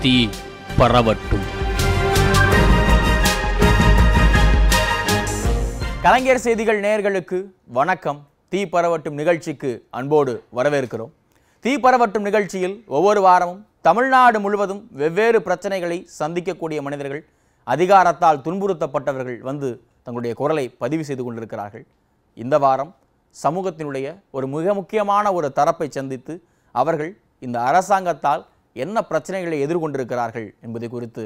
தீ பரவட்டும். கலைஞர் செய்திகள் நேயர்களுக்கு வணக்கம். தீ பரவட்டும் நிகழ்ச்சிக்கு அன்போடு வரவேற்கிறோம். தீ பரவட்டும் நிகழ்ச்சியில் ஒவ்வொரு வாரமும் தமிழ்நாடு முழுவதும் வெவ்வேறு பிரச்சனைகளை சந்திக்கக்கூடிய மனிதர்கள், அதிகாரத்தால் துன்புறுத்தப்பட்டவர்கள் வந்து தங்களுடைய குரலை பதிவு செய்து கொண்டிருக்கிறார்கள். இந்த வாரம் சமூகத்தினுடைய ஒரு மிக முக்கியமான ஒரு தரப்பை சந்தித்து அவர்கள் இந்த அரசாங்கத்தால் என்ன பிரச்சனைகளை எதிர்கொண்டிருக்கிறார்கள் என்பதை குறித்து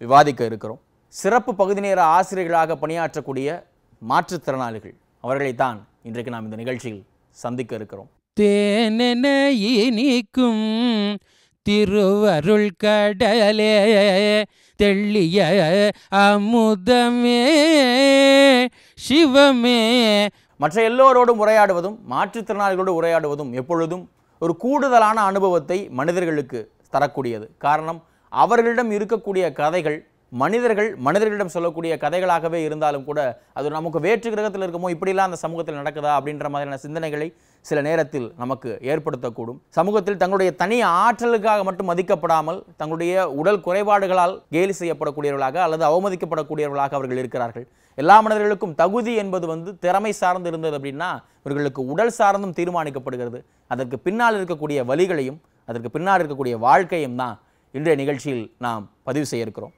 விவாதிக்க இருக்கிறோம். சிறப்பு பகுதி நேர ஆசிரியர்களாக பணியாற்றக்கூடிய மாற்றுத்திறனாளிகள் அவர்களைத்தான் இன்றைக்கு நாம் இந்த நிகழ்ச்சியில் சந்திக்க இருக்கிறோம். தேனென இனிக்கும் திருவருள் கடலே, தெள்ளிய அமுதமே சிவமே. மற்ற எல்லோரோடும் உரையாடுவதும் மாற்றுத்திறனாளிகளோடு உரையாடுவதும் எப்பொழுதும் ஒரு கூடுதலான அனுபவத்தை மனிதர்களுக்கு தரக்கூடியது. காரணம், அவர்களிடம் இருக்கக்கூடிய கதைகள் மனிதர்களிடம் சொல்லக்கூடிய கதைகளாகவே இருந்தாலும் கூட அது நமக்கு வேற்று கிரகத்தில் இருக்குமோ, இப்படிலாம் அந்த சமூகத்தில் நடக்குதா அப்படின்ற மாதிரியான சிந்தனைகளை சில நேரத்தில் நமக்கு ஏற்படுத்தக்கூடும். சமூகத்தில் தங்களுடைய தனி ஆற்றலுக்காக மட்டும் மதிக்கப்படாமல் தங்களுடைய உடல் குறைபாடுகளால் கேலி செய்யப்படக்கூடியவர்களாக அல்லது அவமதிக்கப்படக்கூடியவர்களாக அவர்கள் இருக்கிறார்கள். எல்லா மனிதர்களுக்கும் தகுதி என்பது திறமை சார்ந்து இருந்தது அப்படின்னா இவர்களுக்கு உடல் சார்ந்தும் தீர்மானிக்கப்படுகிறது. அதற்கு பின்னால் இருக்கக்கூடிய வழிகளையும் அதற்கு பின்னால் இருக்கக்கூடிய வாழ்க்கையும் தான் இன்றைய நிகழ்ச்சியில் நாம் பதிவு செய்ய இருக்கிறோம்.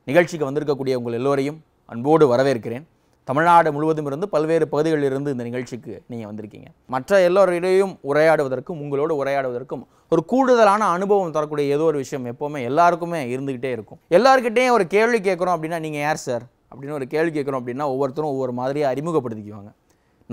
நிகழ்ச்சிக்கு வந்திருக்கக்கூடிய உங்கள் எல்லோரையும் அன்போடு வரவேற்கிறேன். தமிழ்நாடு முழுவதும் இருந்து பல்வேறு பகுதிகளில் இருந்து இந்த நிகழ்ச்சிக்கு நீங்கள் வந்திருக்கீங்க. மற்ற எல்லோரிடையும் உரையாடுவதற்கும் உங்களோடு உரையாடுவதற்கும் ஒரு கூடுதலான அனுபவம் தரக்கூடிய ஏதோ ஒரு விஷயம் எப்போவுமே எல்லாருக்குமே இருந்துக்கிட்டே இருக்கும். எல்லாருக்கிட்டையும் ஒரு கேள்வி கேட்குறோம் அப்படின்னா, நீங்கள் யார் சார் அப்படின்னு ஒரு கேள்வி கேட்குறோம் அப்படின்னா ஒவ்வொருத்தரும் ஒவ்வொரு மாதிரியாக அறிமுகப்படுத்திக்குவாங்க.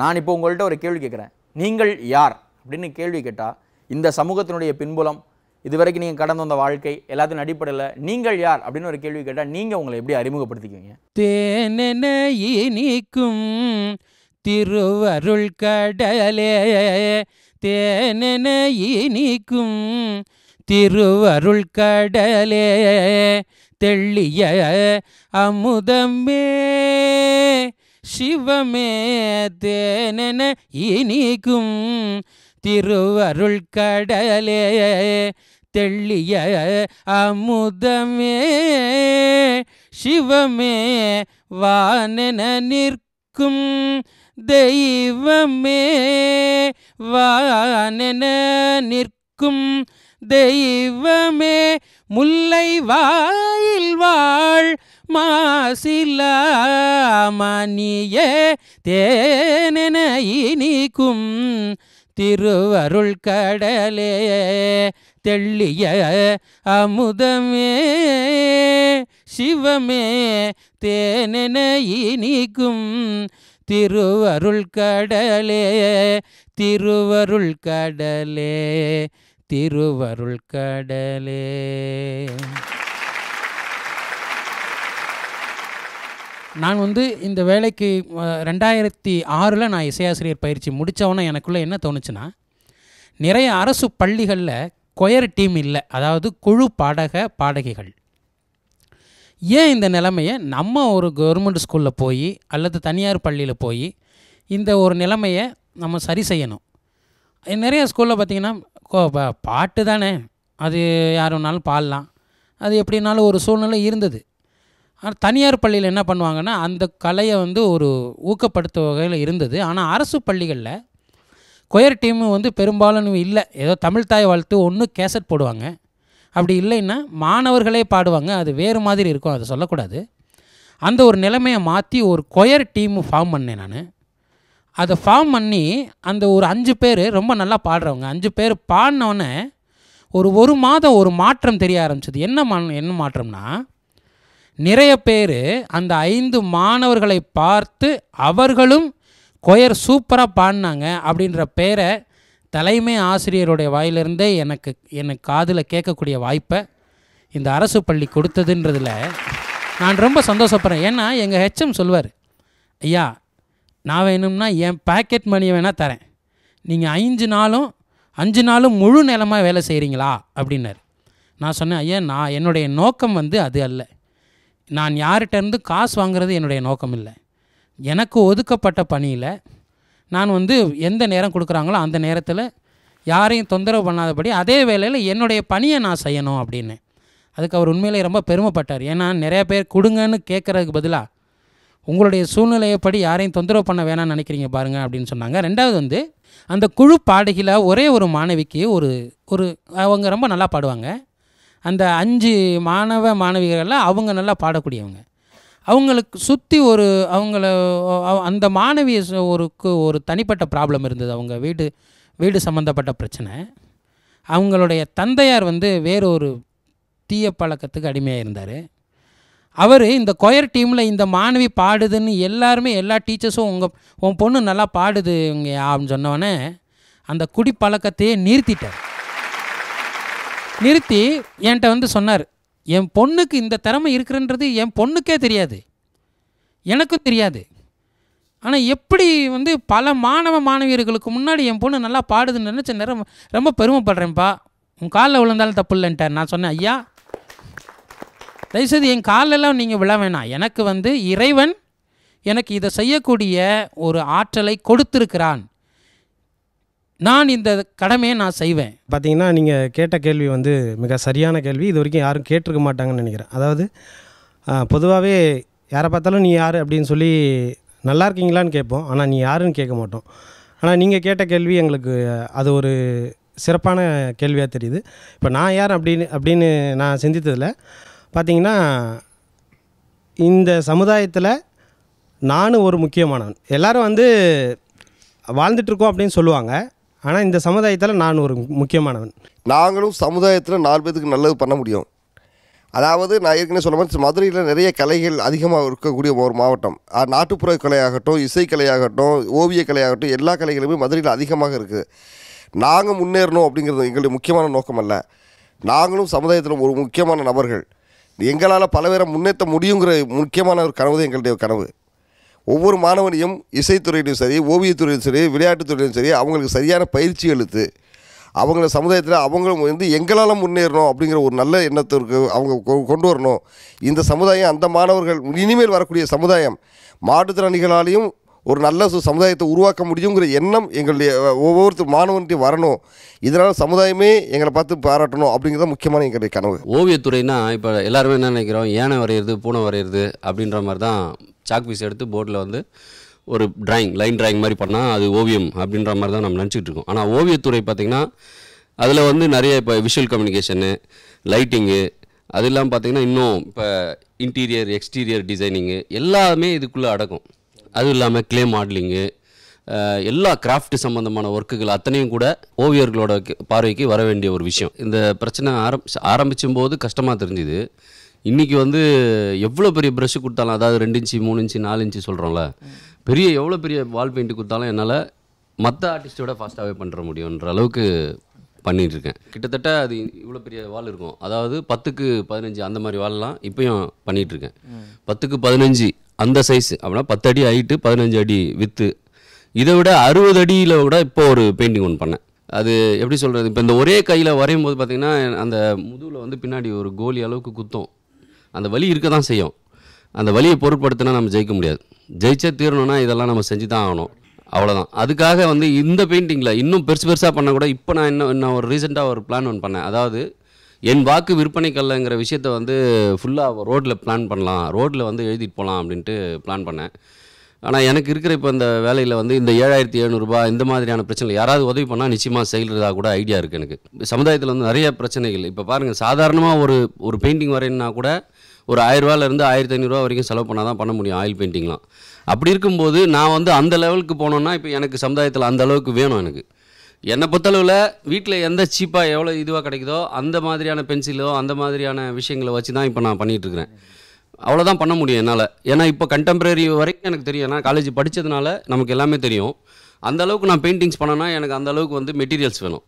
நான் இப்போ உங்கள்கிட்ட ஒரு கேள்வி கேட்குறேன், நீங்கள் யார் அப்படின்னு கேள்வி கேட்டால் இந்த சமூகத்தினுடைய பின்புலம், இதுவரைக்கும் நீங்கள் கடந்து வந்த வாழ்க்கை எல்லாத்தின் அடிப்படையில் நீங்கள் யார் அப்படின்னு ஒரு கேள்வி கேட்டால் நீங்கள் உங்களை எப்படி அறிமுகப்படுத்திக்குவீங்க? தேனென இனிக்கும் திருவருள் கடலே, தேனென இனிக்கும் திருவருள் கடலே, தெள்ளிய அமுதமே சிவமே. தேனென இனிக்கும் திருவருள் கடலே, தெள்ளிய அமுதமே சிவமே. வானென நிற்கும் தெய்வமே, வானென நிற்கும் தெய்வமே, முல்லை வாயில் வாழ் மாசிலா மணியே, தேனென இனிக்கும் திருவருள் கடலே, தெள்ளிய அமுதமே சிவமே. தேனென இனிக்கும் திருவருள் கடலே, திருவருள் கடலே, திருவருள் கடலே. நான் இந்த வேலைக்கு 2006 நான் இசையாசிரியர் பயிற்சி முடித்தவொன்னே எனக்குள்ளே என்ன தோணுச்சுன்னா, நிறைய அரசு பள்ளிகளில் கொயர் டீம் இல்லை, அதாவது குழு பாடகிகள். ஏன் இந்த நிலைமையை நம்ம ஒரு கவர்மெண்ட் ஸ்கூலில் போய் அல்லது தனியார் பள்ளியில் போய் இந்த ஒரு நிலைமையை நம்ம சரி செய்யணும். நிறைய ஸ்கூலில் பார்த்திங்கன்னா பாட்டு தானே, அது யார் வேணாலும் பாடலாம், அது எப்படின்னாலும் ஒரு சூழ்நிலை இருந்தது. ஆனால் தனியார் பள்ளியில் என்ன பண்ணுவாங்கன்னா அந்த கலையை ஒரு ஊக்கப்படுத்த வகையில் இருந்தது. ஆனால் அரசு பள்ளிகளில் கொயர் டீமு பெரும்பாலும் இல்லை. ஏதோ தமிழ் தாய் வாழ்த்து ஒன்று கேசட் போடுவாங்க, அப்படி இல்லைன்னா மாணவர்களே பாடுவாங்க. அது வேறு மாதிரி இருக்கும், அதை சொல்லக்கூடாது. அந்த ஒரு நிலைமையை மாற்றி ஒரு கொயர் டீமு ஃபார்ம் பண்ணேன் நான். அதை ஃபார்ம் பண்ணி அந்த ஒரு 5 பேர் ரொம்ப நல்லா பாடுறவங்க 5 பேர் பாடினோடனே ஒரு மாதம் ஒரு மாற்றம் தெரிய ஆரம்பிச்சது. என்ன மாற்றம்னா, நிறைய பேர் அந்த 5 மாணவர்களை பார்த்து அவர்களும் கொயர் சூப்பராக பாடினாங்க அப்படின்ற பேரை தலைமை ஆசிரியருடைய வாயிலிருந்தே எனக்கு காதில் கேட்கக்கூடிய வாய்ப்பை இந்த அரசு பள்ளி கொடுத்ததுன்றதில் நான் ரொம்ப சந்தோஷப்படுறேன். ஏன்னா எங்கள் ஹெச்எம் சொல்வார், ஐயா நான் வேணும்னா என் பேக்கெட் மணியை வேணால் தரேன், நீங்கள் 5 நாளும் முழு நேரமாக வேலை செய்கிறீங்களா அப்படின்னாரு. நான் சொன்னேன், ஐயா என்னுடைய நோக்கம் அது அல்ல, நான் யார்கிட்டேருந்து காசு வாங்குறது என்னுடைய நோக்கம் இல்லை. எனக்கு ஒதுக்கப்பட்ட பணியில் நான் எந்த நேரம் கொடுக்குறாங்களோ அந்த நேரத்தில் யாரையும் தொந்தரவு பண்ணாதபடி அதே வேளையில் என்னுடைய பணியை நான் செய்யணும் அப்படின்னு. அதுக்கு அவர் உண்மையிலே ரொம்ப பெருமைப்பட்டார். ஏன்னா நிறைய பேர் கொடுங்கன்னு கேட்குறதுக்கு பதிலாக உங்களுடைய சூழ்நிலையைப்படி யாரையும் தொந்தரவு பண்ண வேணாம்னு நினைக்கிறீங்க பாருங்கள் அப்படின்னு சொன்னாங்க. ரெண்டாவது வந்து அந்த குழு பாடகியில் ஒரே ஒரு மாணவிக்கு ஒரு அவங்க ரொம்ப நல்லா பாடுவாங்க. அந்த 5 மாணவிகளில் அவங்க நல்லா பாடக்கூடியவங்க. அவங்களுக்கு சுற்றி அந்த மாணவியை ஒரு தனிப்பட்ட ப்ராப்ளம் இருந்தது. அவங்க வீடு சம்மந்தப்பட்ட பிரச்சனை. அவங்களுடைய தந்தையார் வந்து வேறு ஒரு தீய பழக்கத்துக்கு அடிமையாக இருந்தார். அவர் இந்த கொயர் டீமில் இந்த மாணவி பாடுதுன்னு எல்லா டீச்சர்ஸும் உன் பொண்ணு நல்லா பாடுது இங்கே அப்படின்னு சொன்னோடனே அந்த குடி பழக்கத்தையே நிறுத்தி என்கிட்ட வந்து சொன்னார், என் பொண்ணுக்கு இந்த திறமை இருக்குன்றது என் பொண்ணுக்கே தெரியாது, எனக்கும் தெரியாது. ஆனால் எப்படி வந்து பல மாணவியர்களுக்கு முன்னாடி என் பொண்ணு நல்லா பாடுதுன்னு நினச்ச நேரம் ரொம்ப பெருமைப்படுறேன்ப்பா, உன் காலில் விழுந்தாலும் தப்பு இல்லைன்ட்டார். நான் சொன்னேன், ஐயா தயவுசெய்து என் காலெல்லாம் நீங்கள் விழ வேணாம், எனக்கு வந்து இறைவன் எனக்கு இதை செய்யக்கூடிய ஒரு ஆற்றலை கொடுத்துருக்கிறான், நான் இந்த கடமையை நான் செய்வேன். பார்த்தீங்கன்னா நீங்கள் கேட்ட கேள்வி வந்து மிக சரியான கேள்வி. இது வரைக்கும் யாரும் கேட்டிருக்க மாட்டாங்கன்னு நினைக்கிறேன். அதாவது பொதுவாகவே யாரை பார்த்தாலும் நீ யார் அப்படின்னு சொல்லி நல்லா இருக்கீங்களான்னு கேட்போம், ஆனால் நீ யாருன்னு கேட்க மாட்டோம். ஆனால் நீங்கள் கேட்ட கேள்வி எங்களுக்கு அது ஒரு சிறப்பான கேள்வியாக தெரியுது. இப்போ நான் யார் அப்படின்னு நான் சிந்தித்ததில் பார்த்தீங்கன்னா, இந்த சமுதாயத்தில் நானும் ஒரு முக்கியமானவன். எல்லோரும் வந்து வாழ்ந்துட்டுருக்கோம் அப்படின்னு சொல்லுவாங்க, ஆனால் இந்த சமுதாயத்தில் நான் ஒரு முக்கியமானவன். நாங்களும் சமுதாயத்தில் 4 பேருக்கு நல்லது பண்ண முடியும். அதாவது நான் ஏற்கனவே சொல்ல மாதிரி மதுரையில் நிறைய கலைகள் அதிகமாக இருக்கக்கூடிய ஒரு மாவட்டம். நாட்டுப்புற கலையாகட்டும், இசைக்கலையாகட்டும், ஓவியக்கலையாகட்டும், எல்லா கலைகளுமே மதுரையில் அதிகமாக இருக்குது. நாங்கள் முன்னேறணும் அப்படிங்கிறது எங்களுடைய முக்கியமான நோக்கம் அல்ல. நாங்களும் சமுதாயத்தில் ஒரு முக்கியமான நபர்கள், எங்களால் பல பேரை முன்னேற்ற முடியுங்கிற முக்கியமான ஒரு கனவு தான் எங்களுடைய கனவு. ஒவ்வொரு மாணவனையும் இசைத்துறையிலும் சரி, ஓவியத்துறையிலும் சரி, விளையாட்டுத்துறையிலும் சரி, அவங்களுக்கு சரியான பயிற்சி அளித்து அவங்கள சமுதாயத்தில் அவங்களும் வந்து எங்களால் முன்னேறணும் அப்படிங்கிற ஒரு நல்ல எண்ணத்திற்கு அவங்க கொண்டு வரணும். இந்த சமுதாயம், அந்த மாணவர்கள், இனிமேல் வரக்கூடிய சமுதாயம் மாற்றுத்திறனாளிகளாலையும் ஒரு நல்ல சமுதாயத்தை உருவாக்க முடியுங்கிற எண்ணம் எங்களுடைய ஒவ்வொருத்தர் மாணவன்கிட்டையும் வரணும். இதனால் சமுதாயமே எங்களை பார்த்து பாராட்டணும் அப்படிங்கிறத முக்கியமான எங்களுடைய கனவு. ஓவியத்துறைனா இப்போ எல்லாருமே என்ன நினைக்கிறோம், யானை வரைகிறது, பூனை வரைகிறது அப்படின்ற மாதிரி தான். சாக் பீஸ் எடுத்து போர்டில் வந்து ஒரு லைன் டிராயிங் மாதிரி பண்ணால் அது ஓவியம் அப்படின்ற மாதிரி தான் நம்ம நினச்சிக்கிட்டு இருக்கோம். ஆனால் ஓவியத்துறை பார்த்திங்கன்னா அதில் வந்து நிறைய இப்போ விஷுவல் கம்யூனிகேஷனு, லைட்டிங்கு, அது இல்லாமல் பார்த்திங்கன்னா இன்னும் இப்போ இன்டீரியர் எக்ஸ்டீரியர் டிசைனிங்கு எல்லாமே இதுக்குள்ளே அடக்கும். அதுவும் இல்லாமல் க்ளே மாடலிங்கு, எல்லா கிராஃப்ட் சம்மந்தமான ஒர்க்குகள் அத்தனையும் கூட ஓவியர்களோட பார்வைக்கு வர வேண்டிய ஒரு விஷயம். இந்த பிரச்சனை ஆரம்பிச்சும் போது கஷ்டமாக தெரிஞ்சுது. இன்றைக்கி வந்து எவ்வளோ பெரிய ப்ரஷ்ஷு கொடுத்தாலும், அதாவது 2 இன்ச்சு 3 இன்ச்சு 4 இன்ச்சு சொல்கிறோம்ல, எவ்வளோ பெரிய வால் பெயிண்ட்டு கொடுத்தாலும் என்னால் மற்ற ஆர்டிஸ்ட்டோட ஃபாஸ்ட்டாகவே பண்ணுற முடியுன்ற அளவுக்கு பண்ணிகிட்ருக்கேன். கிட்டத்தட்ட அது இவ்வளோ பெரிய வால் இருக்கும், அதாவது 10க்கு 15 அந்த மாதிரி வால்லாம் இப்போயும் பண்ணிகிட்ருக்கேன். 10க்கு 15 அந்த சைஸு, அப்படின்னா 10 அடி ஹைட்டு, 15 அடி வித்து. இதை விட 60 அடியில் கூட இப்போ ஒரு பெயிண்டிங் ஒன்று பண்ணேன். அது எப்படி சொல்கிறது, இப்போ இந்த ஒரே கையில் வரையும் போது பார்த்திங்கன்னா அந்த முதுகில் வந்து பின்னாடி ஒரு கோலி அளவுக்கு குத்தும். அந்த வலி இருக்க தான் செய்யும். அந்த வலியை பொருட்படுத்தினா நம்ம ஜெயிக்க முடியாது. ஜெயிச்சே தீரணும்னா இதெல்லாம் நம்ம செஞ்சு தான் ஆகணும், அவ்வளோதான். அதுக்காக வந்து இந்த பெயிண்டிங்கில் இன்னும் பெருசாக பண்ண கூட இப்போ நான் ஒரு ரீசெண்டாக ஒரு பிளான் ஒன்று பண்ணேன். அதாவது என் வாக்கு விற்பனைக்கல்லங்கிற விஷயத்தை வந்து ஃபுல்லாக ரோட்டில் பிளான் பண்ணலாம், ரோட்டில் வந்து எழுதிட்டு போகலாம் அப்படின்ட்டு பிளான் பண்ணேன். ஆனால் எனக்கு இருக்கிற இப்போ இந்த வேலையில் வந்து இந்த 7700 ரூபாய் இந்த மாதிரியான பிரச்சனை, யாராவது உதவி பண்ணால் நிச்சயமாக செய்கிறதா கூட ஐடியா இருக்குது எனக்கு. சமுதாயத்தில் வந்து நிறைய பிரச்சனைகள். இப்போ பாருங்கள், சாதாரணமாக ஒரு பெயிண்டிங் வரையணுன்னா கூட ஒரு 1000 ரூபாயிலேருந்து 1500 ரூபா வரைக்கும் செலவு பண்ணால் தான் பண்ண முடியும் ஆயில் பெயிண்டிங்லாம். அப்படி இருக்கும்போது நான் வந்து அந்த லெவலுக்கு போனோன்னா இப்போ எனக்கு சமுதாயத்தில் அந்த அளவுக்கு வேணும். எனக்கு என்னை பொறுத்தளவில் வீட்டில் எந்த சீப்பாக எவ்வளோ இதுவாக கிடைக்குதோ அந்த மாதிரியான பென்சிலோ அந்த மாதிரியான விஷயங்களை வச்சு தான் இப்போ நான் பண்ணிகிட்ருக்கிறேன். அவ்வளோதான் பண்ண முடியும் என்னால். ஏன்னா இப்போ கண்டெம்பரரி வரைக்கும் எனக்கு தெரியும், ஏன்னா காலேஜ் படித்ததுனால நமக்கு எல்லாமே தெரியும். அந்த அளவுக்கு நான் பெயிண்டிங்ஸ் பண்ணேன்னா எனக்கு அந்த அளவுக்கு வந்து மெட்டீரியல்ஸ் வேணும்.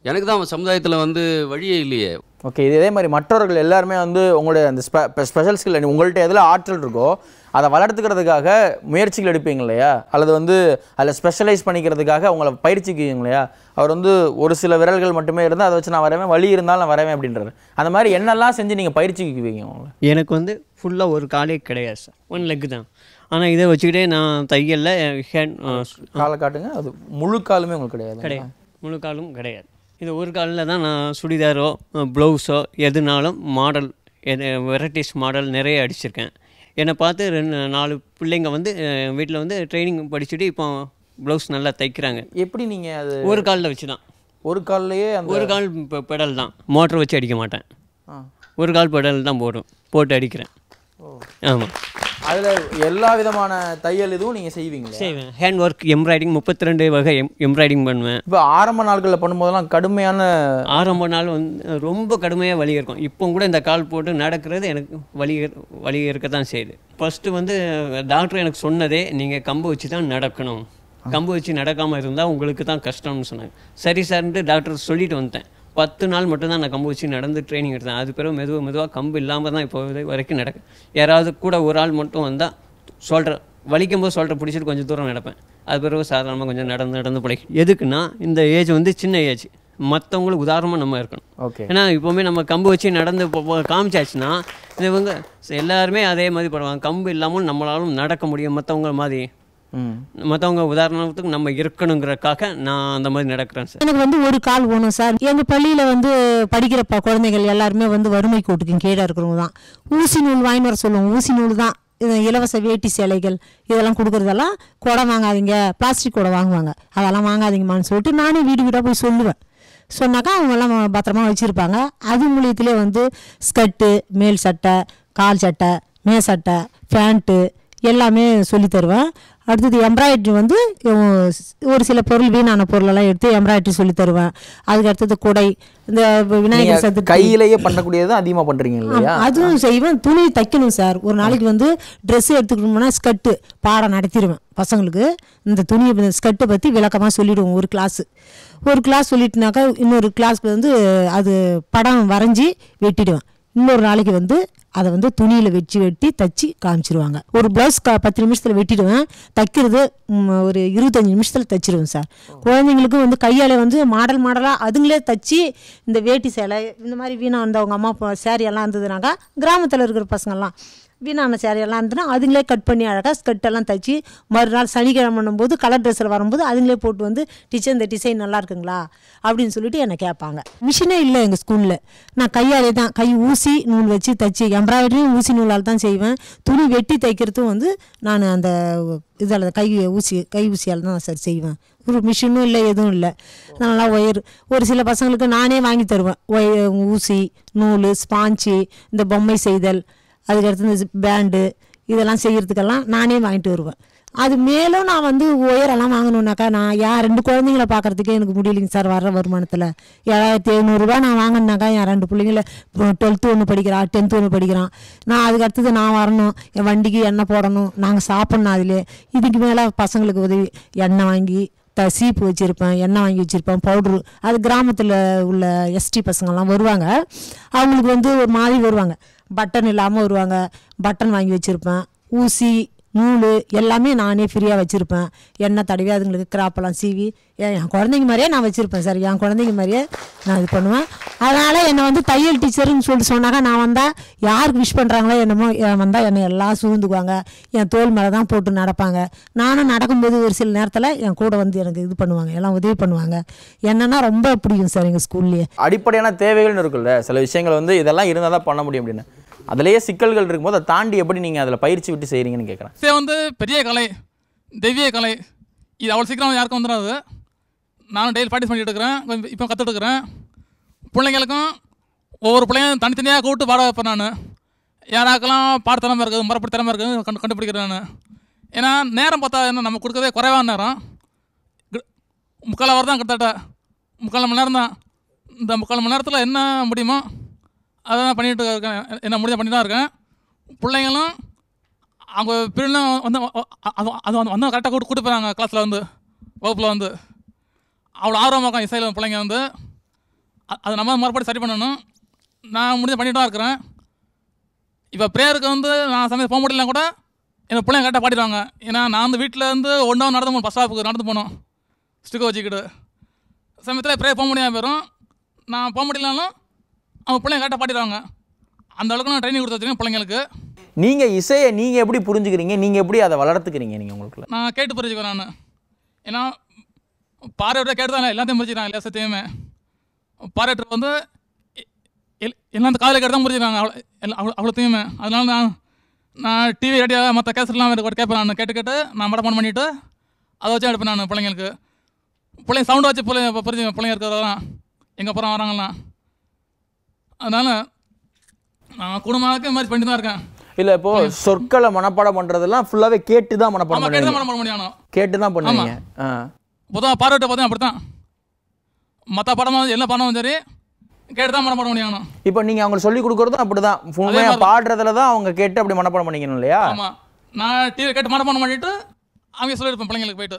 எனக்கு தான் சமுதாயத்தில் வந்து வழியே இல்லையே. ஓகே, இதே மாதிரி மற்றவர்கள் எல்லாருமே வந்து உங்களுடைய அந்த ஸ்பெஷல் ஸ்கில் உங்கள்கிட்ட எதில் ஆற்றல் இருக்கோ அதை வளர்த்துக்கிறதுக்காக முயற்சிகள் எடுப்பீங்க இல்லையா, அல்லது வந்து அதில் ஸ்பெஷலைஸ் பண்ணிக்கிறதுக்காக உங்களை பயிற்சிக்குவீங்க இல்லையா. அவர் வந்து ஒரு சில விரல்கள் மட்டுமே இருந்தால் அதை வச்சு நான் வரவேன், வலி இருந்தாலும் நான் வரவேன் அப்படின்றாரு. அந்த மாதிரி என்னெல்லாம் செஞ்சு நீங்கள் பயிற்சிக்குவீங்க உங்களை? எனக்கு வந்து ஃபுல்லாக ஒரு காலே கிடையாது சார், 1 லெக்கு தான். ஆனால் இதை வச்சுக்கிட்டே நான் தையலில் ஹேண்ட் காலை காட்டுங்க. அது முழு காலுமே உங்களுக்கு கிடையாது? கிடையாது, முழு காலும் கிடையாது. இது ஒரு காலில் தான் நான் சுடிதாரோ ப்ளவுஸோ எதுனாலும் மாடல் வெரைட்டிஸ் மாடல் நிறைய அடிச்சிருக்கேன். என்னை பார்த்து 4 பிள்ளைங்க வந்து வீட்டில் வந்து ட்ரைனிங் படிச்சுட்டு இப்போ ப்ளவுஸ் நல்லா தைக்கிறாங்க. எப்படி நீங்கள் அது ஒரு காலில் வச்சு தான், ஒரு கால்லையே அந்த ஒரு கால் பெடல் தான், மோட்டர் வச்சு அடிக்க மாட்டேன். ஒரு கால் பெடல் தான் போட்டு அடிக்கிறேன். ஆமாம். அதில் எல்லா விதமான தையல் இதுவும் நீங்கள் செய்வீங்களா? செய்வேன். ஹேண்ட் ஒர்க், எம்ப்ராய்டிங் 32 வகை எம்ப்ராய்டிங் பண்ணுவேன். இப்போ ஆரம்ப நாட்களில் பண்ணும்போதெல்லாம் கடுமையான ஆரம்ப நாள் வந்து ரொம்ப கடுமையாக வலி இருக்கும். இப்போ கூட இந்த கால் போட்டு நடக்கிறது எனக்கு வலி இருக்க தான் செய்யுது. ஃபஸ்ட்டு வந்து டாக்டர் எனக்கு சொன்னதே நீங்கள் கம்பு வச்சு தான் நடக்கணும், கம்பு வச்சு நடக்காமல் இருந்தால் உங்களுக்கு தான் கஷ்டம்னு சொன்னாங்க. சரி சார்ன்ட்டு டாக்டர் சொல்லிட்டு வந்துட்டேன். 10 நாள் மட்டும்தான் நான் கம்பு வச்சு நடந்து ட்ரைனிங் எடுத்தேன். அது பிறகு மெதுவாக கம்பு இல்லாமல் தான் இப்போ வரைக்கும் நடக்கும். யாராவது கூட ஒரு ஆள் மட்டும் வந்தால் வலிக்கும் போது பிடிச்சிட்டு கொஞ்சம் தூரம் நடப்பேன். அது பிறகு சாதாரணமாக கொஞ்சம் நடந்து பிடிக்கும். எதுக்குன்னா இந்த ஏஜ் வந்து சின்ன ஏஜ், மற்றவங்களுக்கு உதாரணமாக நம்ம இருக்கணும். ஓகே. ஏன்னா இப்போவுமே நம்ம கம்பு வச்சு நடந்து காமிச்சாச்சுன்னா இவங்க எல்லாருமே அதே மாதிரி படுவாங்க. கம்பு இல்லாமல் நம்மளாலும் நடக்க முடியும் மற்றவங்க மாதிரி. மற்றவங்க உதாரணத்துக்கு நம்ம இருக்கணுங்கிறதுக்காக நான் அந்த மாதிரி நடக்கிறேன் சார். எனக்கு வந்து ஒரு கால் போகணும் சார். எங்கள் பள்ளியில் வந்து படிக்கிற குழந்தைகள் எல்லாருமே வந்து வறுமை கோட்டுக்கு கீழே இருக்கிறவங்க தான். ஊசி நூல் வாங்கிட்டு வர சொல்லுவோம். ஊசி நூல் தான், இலவச வேட்டி சேலைகள் இதெல்லாம் கொடுக்குறதெல்லாம். குடம் வாங்காதீங்க, பிளாஸ்டிக் குடம் வாங்குவாங்க, அதெல்லாம் வாங்காதீங்கம்மான்னு சொல்லிட்டு நானே வீடு வீடாக போய் சொல்லுவேன். சொன்னாக்கா அவங்கெல்லாம் பத்திரமா வச்சுருப்பாங்க. அது மூலியத்திலே வந்து ஸ்கர்ட்டு, மேல் சட்டை, கால் சட்டை, மேசட்டை, பேண்ட்டு எல்லாமே சொல்லி தருவேன். அடுத்தது எம்ப்ராய்ட்ரி வந்து ஒரு சில பொருள் வீணான பொருளெல்லாம் எடுத்து எம்ப்ராய்ட்ரி சொல்லி தருவேன். அதுக்கு அடுத்தது குடை, இந்த விநாயகர் சதுர்த்தி கையிலேயே பண்ணக்கூடியது அதிகமாக பண்ணுறீங்க இல்லையா? அதுவும் செய்வேன். துணி தைக்கணும் சார். ஒரு நாளைக்கு வந்து ட்ரெஸ்ஸு எடுத்துக்கணும்னா ஸ்கர்ட்டு பாடம் நடத்திடுவேன் பசங்களுக்கு. இந்த துணியை ஸ்கர்ட்டை பற்றி விளக்கமாக சொல்லிவிடுவோம். ஒரு கிளாஸ் சொல்லிட்டுனாக்கா இன்னொரு கிளாஸில் வந்து அது படம் வரைஞ்சி வெட்டிடுவேன். இன்னொரு நாளைக்கு வந்து அதை வந்து துணியில் வெட்டி தைச்சி காமிச்சிருவாங்க. ஒரு ப்ளவுஸ் 10 நிமிஷத்தில் வெட்டிடுவேன். தைக்கிறது ஒரு 25 நிமிஷத்தில் தைச்சிடுவேன் சார். குழந்தைங்களுக்கு வந்து கையால் வந்து மாடலாக அதுங்களே தைச்சி இந்த வேட்டி சேலை இந்த மாதிரி வீணாக வந்து அவங்க அம்மா சேரீயெல்லாம் இருந்ததுனாக்கா, கிராமத்தில் இருக்கிற பசங்கள்லாம் வீணான சேரீயெல்லாம் இருந்ததுன்னா அதுங்களே கட் பண்ணி அழகாக ஸ்கர்ட்டெல்லாம் தைச்சி மறுநாள் சனிக்கிழமை பண்ணும்போது கலர் ட்ரெஸ்ஸில் வரும்போது அதுங்களே போட்டு வந்து டீச்சர் இந்த டிசைன் நல்லா இருக்குங்களா அப்படின்னு சொல்லிட்டு என்னை கேட்பாங்க. மிஷினே இல்லை எங்கள் ஸ்கூலில். நான் கையாலே தான், கை ஊசி நூல் வச்சு தைச்சி எம்ப்ராய்டரியும் ஊசி நூலால் தான் செய்வேன். துணி வெட்டி தைக்கிறதும் வந்து நான் அந்த இதில் கை ஊசியால் தான் சார் செய்வேன். ஒரு மிஷினும் இல்லை, எதுவும் இல்லை. நல்லா ஒரு சில பசங்களுக்கு நானே வாங்கி தருவேன். ஊசி நூல், ஸ்பாஞ்சு, இந்த பொம்மை செய்தல், அதுக்கடுத்து இந்த பேண்டு இதெல்லாம் செய்கிறதுக்கெல்லாம் நானே வாங்கிட்டு வருவேன். அது மேலும் நான் வந்து ஒயரெல்லாம் வாங்கணுன்னாக்கா நான் 2 குழந்தைங்கள பார்க்குறதுக்கே எனக்கு முடியலைங்க சார். வர்ற வருமானத்தில் 7700 நான் வாங்கினாக்கா என் 2 பிள்ளைங்கள 12th ஒன்று படிக்கிறான், 10th ஒன்று படிக்கிறான். நான் அதுக்கு அடுத்தது நான் வரணும், என் வண்டிக்கு எண்ணெய் போடணும், நாங்கள் சாப்பிட்ணும். அதிலே இதுக்கு மேலே பசங்களுக்கு உதவி எண்ணெய் வாங்கி சீப்பு வச்சுருப்பேன், எண்ணெய் வாங்கி வச்சுருப்பேன், பவுட்ரு. அது கிராமத்தில் உள்ள எஸ்டி பசங்கள்லாம் வருவாங்க. அவங்களுக்கு வந்து ஒரு மாதிரி வருவாங்க, பட்டன் இல்லாமல் வருவாங்க. பட்டன் வாங்கி வச்சுருப்பேன். ஊசி நூல் எல்லாமே நானே ஃப்ரீயாக வச்சுருப்பேன். எண்ணெய் தடவி அதுங்களுக்கு கிராப்பெல்லாம் சீவி என் குழந்தைங்க மாதிரியே நான் வச்சுருப்பேன் சார். என் குழந்தைங்க மாதிரியே நான் இது பண்ணுவேன். அதனால் என்னை வந்து தையல் டீச்சர்னு சொல்லிட்டு சொன்னாக்கா நான் வந்தால் யாருக்கு விஷ் பண்ணுறாங்களோ என்னமோ வந்தால் என்னை எல்லாம் சூழ்ந்துக்குவாங்க. என் தோல் மேலே தான் போட்டு நடப்பாங்க. நானும் நடக்கும்போது ஒரு சில நேரத்தில் என் கூட வந்து எனக்கு இது பண்ணுவாங்க, எல்லாம் உதவி பண்ணுவாங்க. என்னன்னா ரொம்ப பிடிக்கும் சார் எங்கள் ஸ்கூல்லேயே. அடிப்படையான தேவைகள்னு இருக்குல்ல, சில விஷயங்கள் வந்து இதெல்லாம் இருந்தால் தான் பண்ண முடியும் அப்படின்னு. அதிலேயே சிக்கல்கள் இருக்கும்போது அதை தாண்டி எப்படி நீங்கள் அதில் பயிற்சி விட்டு செய்கிறீங்கன்னு கேட்குறேன். இசை வந்து பெரிய கலை, தெய்வீக கலை. இது அவ்வளோ சீக்கிரம் யாருக்கும் வந்துடாது. நானும் டெய்லி ப்ராக்டிஸ் பண்ணிட்டு இருக்கிறேன், இப்போ கற்றுட்டு இருக்கிறேன். பிள்ளைங்களுக்கும் ஒவ்வொரு பிள்ளைங்களும் தனித்தனியாக கூப்பிட்டு பாட வைப்பேன். நான் யாராக்கெல்லாம் பாட திறமை இருக்குது, மரப்படி திறமை இருக்குது கண்டுபிடிக்கிறேன் நான். ஏன்னா நேரம் பார்த்தா என்ன நம்ம கொடுக்கறதே குறைவான நேரம். 3/4 hour தான் கிட்டத்தட்ட, 3/4 மணி நேரம் தான். இந்த 3/4 மணி நேரத்தில் என்ன முடியுமோ அதை தான் பண்ணிகிட்டு இருக்கேன். என்ன முடிஞ்ச பண்ணி தான் இருக்கேன். பிள்ளைங்களும் அவங்க பிள்ளைங்களும் வந்து அது வந்து கரெக்டாக கூட்டு போகிறாங்க. கிளாஸில் வந்து வகுப்பில் வந்து அவ்வளோ ஆர்வமாக இருக்கும் இசையில். பிள்ளைங்க வந்து அதை நம்ம மறுபடி சரி பண்ணணும். நான் முடிஞ்ச பண்ணிட்டு தான் இருக்கிறேன். இப்போ ப்ரேயருக்கு வந்து நான் சமயத்தில் போக முடியலனா கூட எங்கள் பிள்ளைங்க கரெக்டாக பாடிடுவாங்க. ஏன்னா நான் வந்து வீட்டில் இருந்து 1 hour நடந்து போகணும், பஸ் ஸ்டாப்புக்கு நடந்து போகணும் ஸ்டிக்கை வச்சுக்கிட்டு. சமயத்தில் ப்ரேயர் போக முடியாமல் போயிடும். நான் போக முடியலனாலும் அவங்க பிள்ளைங்க கரெக்டாக பாடிடுவாங்க. அந்த அளவுக்கு நான் ட்ரைனிங் கொடுத்து வச்சுருக்கேன் பிள்ளைங்களுக்கு. நீங்கள் இசையை நீங்கள் எப்படி புரிஞ்சுக்கிறீங்க, நீங்கள் எப்படி அதை வளர்த்துக்கிறீங்க? நீங்கள் உங்களுக்கு நான் கேட்டு புரிஞ்சுக்கிறேன். நான் ஏன்னா பார்வையோட கேட்டு தான் எல்லாத்தையும் புரிஞ்சுக்கிறேன், எல்லா சத்தையுமே. பாராட்டுறது வந்து எல்லாம் அந்த காதில் கேட்டு தான் புரிஞ்சுக்கிறாங்க அவ்வளோத்தையுமே. அதனால நான் டிவி ரேடியோ மற்ற கேசட்லாம் கேட்பேன். நான் கேட்டு நான் மடப்பான் பண்ணிவிட்டு அதை வச்சு எடுப்பேன் நான் பிள்ளைங்களுக்கு. பிள்ளைங்க சவுண்டு வச்சு புரிஞ்சுங்க பிள்ளைங்க இருக்கிறதெல்லாம் எங்கே அப்புறம் வராங்கலாம். அதனால் நான் குடும்பமாக்க இந்த மாதிரி பண்ணிட்டு தான் இருக்கேன். இல்லை இப்போ சொற்களை மனப்பாடம் பண்ணுறதெல்லாம் ஃபுல்லாகவே கேட்டு தான் மனப்பாடம் பண்ண முடியும். கேட்டு தான் பண்ணுவீங்க. பொதுவாக பாராட்டு பார்த்தா அப்படி தான். மற்ற படமாக எல்லா படமும் சரி கேட்டு தான் மனப்பாடம் பண்ணியாகணும். இப்போ நீங்கள் அவங்களுக்கு சொல்லிக் கொடுக்குறதும் அப்படி தான், உண்மையாக பாடுறதுல தான் அவங்க கேட்டு அப்படி மனப்பாடம் பண்ணிக்கணும் இல்லையா? ஆமாம், நான் டிவி கேட்டு மனப்பாடம் பண்ணிவிட்டு அவங்க சொல்லியிருப்பேன் பிள்ளைங்களுக்கு போயிட்டு.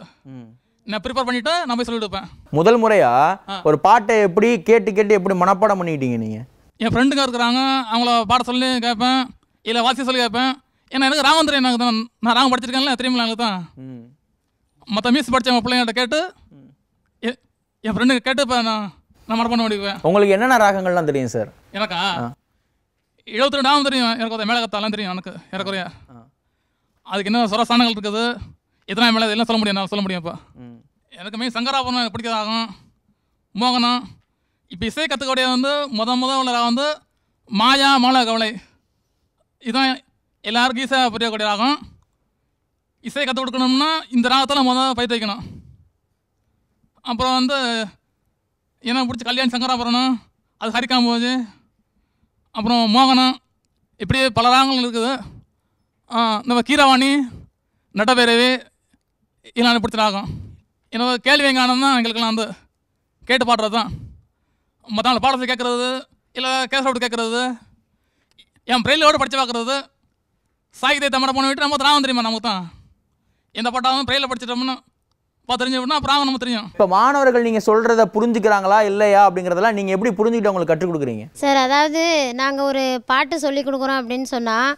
நான் ப்ரிப்பேர் பண்ணிவிட்டு நான் போய் சொல்லிட்டுப்பேன். முதல் முறையாக ஒரு பாட்டை எப்படி கேட்டு எப்படி மனப்பாடம் பண்ணிக்கிட்டீங்க நீங்கள்? என் ஃப்ரெண்டுங்க இருக்கிறாங்க, அவங்கள பாட சொல்லி கேட்பேன், இல்லை வாசி சொல்லி கேட்பேன். ஏன்னா எனக்கு ராகம் தெரியும். எனக்கு தான் நான் ராகம் படிச்சிருக்கேன்ல தெரியுமில்ல. எனக்கு தான் மற்ற மியூசிக் படித்த பிள்ளைங்கள்ட்ட கேட்டு என் ஃப்ரெண்டுங்க கேட்டு இப்போ நான் மனப்பாடம் பண்ணிக்குவேன். உங்களுக்கு என்னென்ன ராகங்கள்லாம் தெரியும் சார்? எனக்கா 72 ராகம் தெரியும். எனக்கு மேலகத்தாலாம் தெரியும் எனக்கு ஏறக்குறைய. அதுக்கு என்ன சுரஸ்தானங்கள் இருக்குது, எத்தனை மேலே எல்லாம் சொல்ல முடியும், நான் சொல்ல முடியும். இப்போ எனக்கு மெயின் சங்கராபுரம் எனக்கு பிடிக்கிறதாகும், மோகனம். இப்போ இசை கற்றுக்கூடிய வந்து உள்ள ராகம் வந்து மாயா மாலை கவலை. இதுதான் எல்லாருக்கும் ஈஸியாக புரியக்கூடிய ராகம். இசை கற்றுக் கொடுக்கணும்னா இந்த ராகத்தில் பயிற்சி வைக்கணும். அப்புறம் வந்து என்ன பிடிச்ச கல்யாணி சங்கராபுரம், அது ஹரிகாம்போஜ், அப்புறம் மோகனம், இப்படி பல ராகங்கள் இருக்குது. நம்ம கீரவாணி, நட்டபைரவி இதெல்லாம் பிடிச்ச ராகம். என்னோட கேள்வி வெங்கானம் தான் எங்களுக்கெல்லாம் வந்து கேட்டு பாடுறது தான். மற்றவங்களை பாடத்தை கேட்குறது, இல்லை கேசரோடு கேட்குறது, என் பிரெயிலோடு படித்து பார்க்குறது, சாகித்யத்தை மட பண்ணிவிட்டு நம்ம ராகம் தெரியுமா நமக்கு தான். எந்த பாட்டாலும் பிரெயிலில் படிச்சிட்டோம்னா தெரிஞ்சு அப்புறம் நம்ம தெரியும். இப்போ மாணவர்கள் நீங்கள் சொல்கிறத புரிஞ்சுக்கிறாங்களா இல்லையா அப்படிங்கிறதெல்லாம் நீங்கள் எப்படி புரிஞ்சுக்கிட்டு அவங்களுக்கு கற்றுக் கொடுக்குறீங்க சார்? அதாவது நாங்கள் ஒரு பாட்டு சொல்லி கொடுக்குறோம் அப்படின்னு சொன்னால்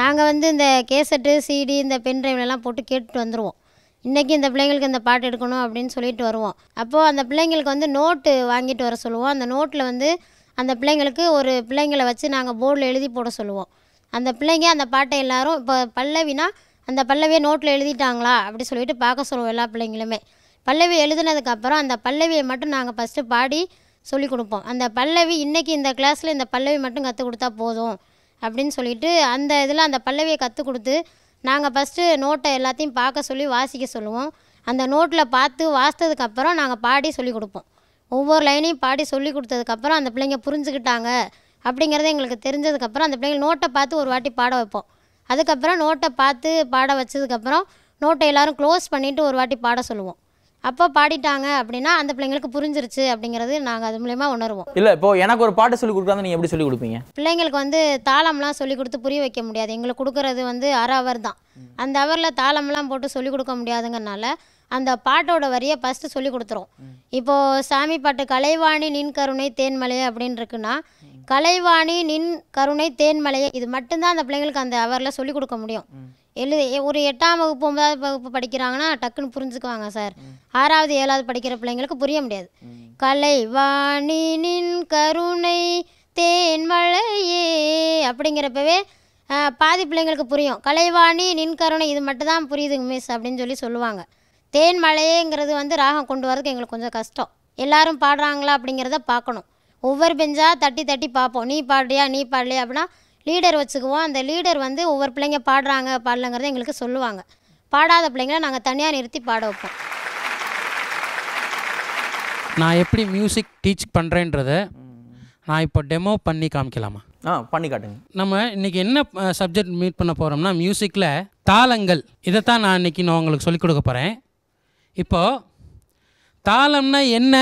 நாங்கள் வந்து இந்த கேசட்டு சிடி இந்த பென் ட்ரைவ்லலாம் போட்டு கேட்டுட்டு வந்துடுவோம். இன்றைக்கி இந்த பிள்ளைங்களுக்கு இந்த பாட்டு எடுக்கணும் அப்படின்னு சொல்லிட்டு வருவோம். அப்போது அந்த பிள்ளைங்களுக்கு வந்து நோட்டு வாங்கிட்டு வர சொல்லுவோம். அந்த நோட்டில் வந்து அந்த பிள்ளைங்களுக்கு ஒரு பிள்ளைங்களை வச்சு நாங்கள் போர்டில் எழுதி போட சொல்லுவோம். அந்த பிள்ளைங்க அந்த பாட்டை எல்லோரும் இப்போ பல்லவினா அந்த பல்லவியை நோட்டில் எழுதிட்டாங்களா அப்படி சொல்லிட்டு பார்க்க சொல்லுவோம். எல்லா பிள்ளைங்களுமே பல்லவி எழுதுனதுக்கப்புறம் அந்த பல்லவியை மட்டும் நாங்கள் ஃபஸ்ட்டு பாடி சொல்லி கொடுப்போம். அந்த பல்லவி இன்றைக்கி இந்த கிளாஸில் இந்த பல்லவி மட்டும் கற்றுக் கொடுத்தா போதும் அப்படின்னு சொல்லிட்டு அந்த இதில் அந்த பல்லவியை கற்றுக் கொடுத்து நாங்கள் ஃபஸ்ட்டு நோட்டை எல்லாத்தையும் பார்க்க சொல்லி வாசிக்க சொல்லுவோம். அந்த நோட்டில் பார்த்து வாசித்ததுக்கப்புறம் நாங்கள் பாடி சொல்லி கொடுப்போம். ஒவ்வொரு லைனையும் பாடி சொல்லி கொடுத்ததுக்கப்புறம் அந்த பிள்ளைங்க புரிஞ்சுக்கிட்டாங்க அப்படிங்கிறது எங்களுக்கு தெரிஞ்சதுக்கப்புறம் அந்த பிள்ளைங்க நோட்டை பார்த்து ஒரு வாட்டி பாட வைப்போம். அதுக்கப்புறம் நோட்டை பார்த்து பாட வச்சதுக்கப்புறம் நோட்டை எல்லோரும் க்ளோஸ் பண்ணிவிட்டு ஒரு வாட்டி பாட சொல்லுவோம். அப்போ பாடிட்டாங்க அப்படின்னா அந்த பிள்ளைங்களுக்கு புரிஞ்சிருச்சு அப்படிங்கிறது நாங்கள் அது மூலயமா உணர்வோம். இல்லை இப்போ எனக்கு ஒரு பாட்டு சொல்லி கொடுக்குறாங்க, நீங்கள் எப்படி சொல்லி கொடுப்பீங்க? பிள்ளைங்களுக்கு வந்து தாளம்லாம் சொல்லி கொடுத்து புரிய வைக்க முடியாது. எங்களுக்கு கொடுக்குறது வந்து அரை அவர் தான். அந்த ஹவரில் தாளம்லாம் போட்டு சொல்லிக் கொடுக்க முடியாதுங்கனால அந்த பாட்டோட வரியை ஃபஸ்ட்டு சொல்லி கொடுத்துரும். இப்போது சாமி பாட்டு கலைவாணி நின் கருணை தேன்மலையே அப்படின்னு இருக்குன்னா கலைவாணி நின் கருணை தேன்மலையே இது மட்டும்தான் அந்த பிள்ளைங்களுக்கு அந்த ஹவரில் சொல்லிக் கொடுக்க முடியும். ஒரு 8ஆம் வகுப்பு 9வது வகுப்பு படிக்கிறாங்கன்னா டக்குன்னு புரிஞ்சுக்குவாங்க சார். 6வது 7வது படிக்கிற பிள்ளைங்களுக்கு புரிய முடியாது. கலைவாணி நின் கருணை தேன்மலையே அப்படிங்கிறப்பவே பாதி பிள்ளைங்களுக்கு புரியும். கலைவாணி நின் கருணை இது மட்டும் தான் புரியுதுங்க மிஸ் அப்படின்னு சொல்லி சொல்லுவாங்க. தேன்மலையேங்கிறது வந்து ராகம் கொண்டு வரதுக்கு எங்களுக்கு கொஞ்சம் கஷ்டம். எல்லாரும் பாடுறாங்களா அப்படிங்கிறத பார்க்கணும். ஒவ்வொரு பெஞ்சாக தட்டி தட்டி பார்ப்போம். நீ பாடுறியா நீ பாடலையா அப்படின்னா லீடர் வச்சுக்குவோம். அந்த லீடர் வந்து ஒவ்வொரு பிள்ளைங்க பாடுறாங்க பாடலங்கிறத எங்களுக்கு சொல்லுவாங்க. பாடாத பிள்ளைங்கள நாங்கள் தனியாக நிறுத்தி பாட வைப்போம். நான் எப்படி மியூசிக் டீச் பண்ணுறேன்றதை நான் இப்போ டெமோ பண்ணி காமிக்கலாமா? பண்ணி காட்டுங்க. நம்ம இன்றைக்கி என்ன சப்ஜெக்ட் மீட் பண்ண போகிறோம்னா மியூசிக்கில் தாளங்கள். இதைத்தான் நான் இன்றைக்கி உங்களுக்கு சொல்லிக் கொடுக்க போகிறேன். இப்போது தாளம்னா என்ன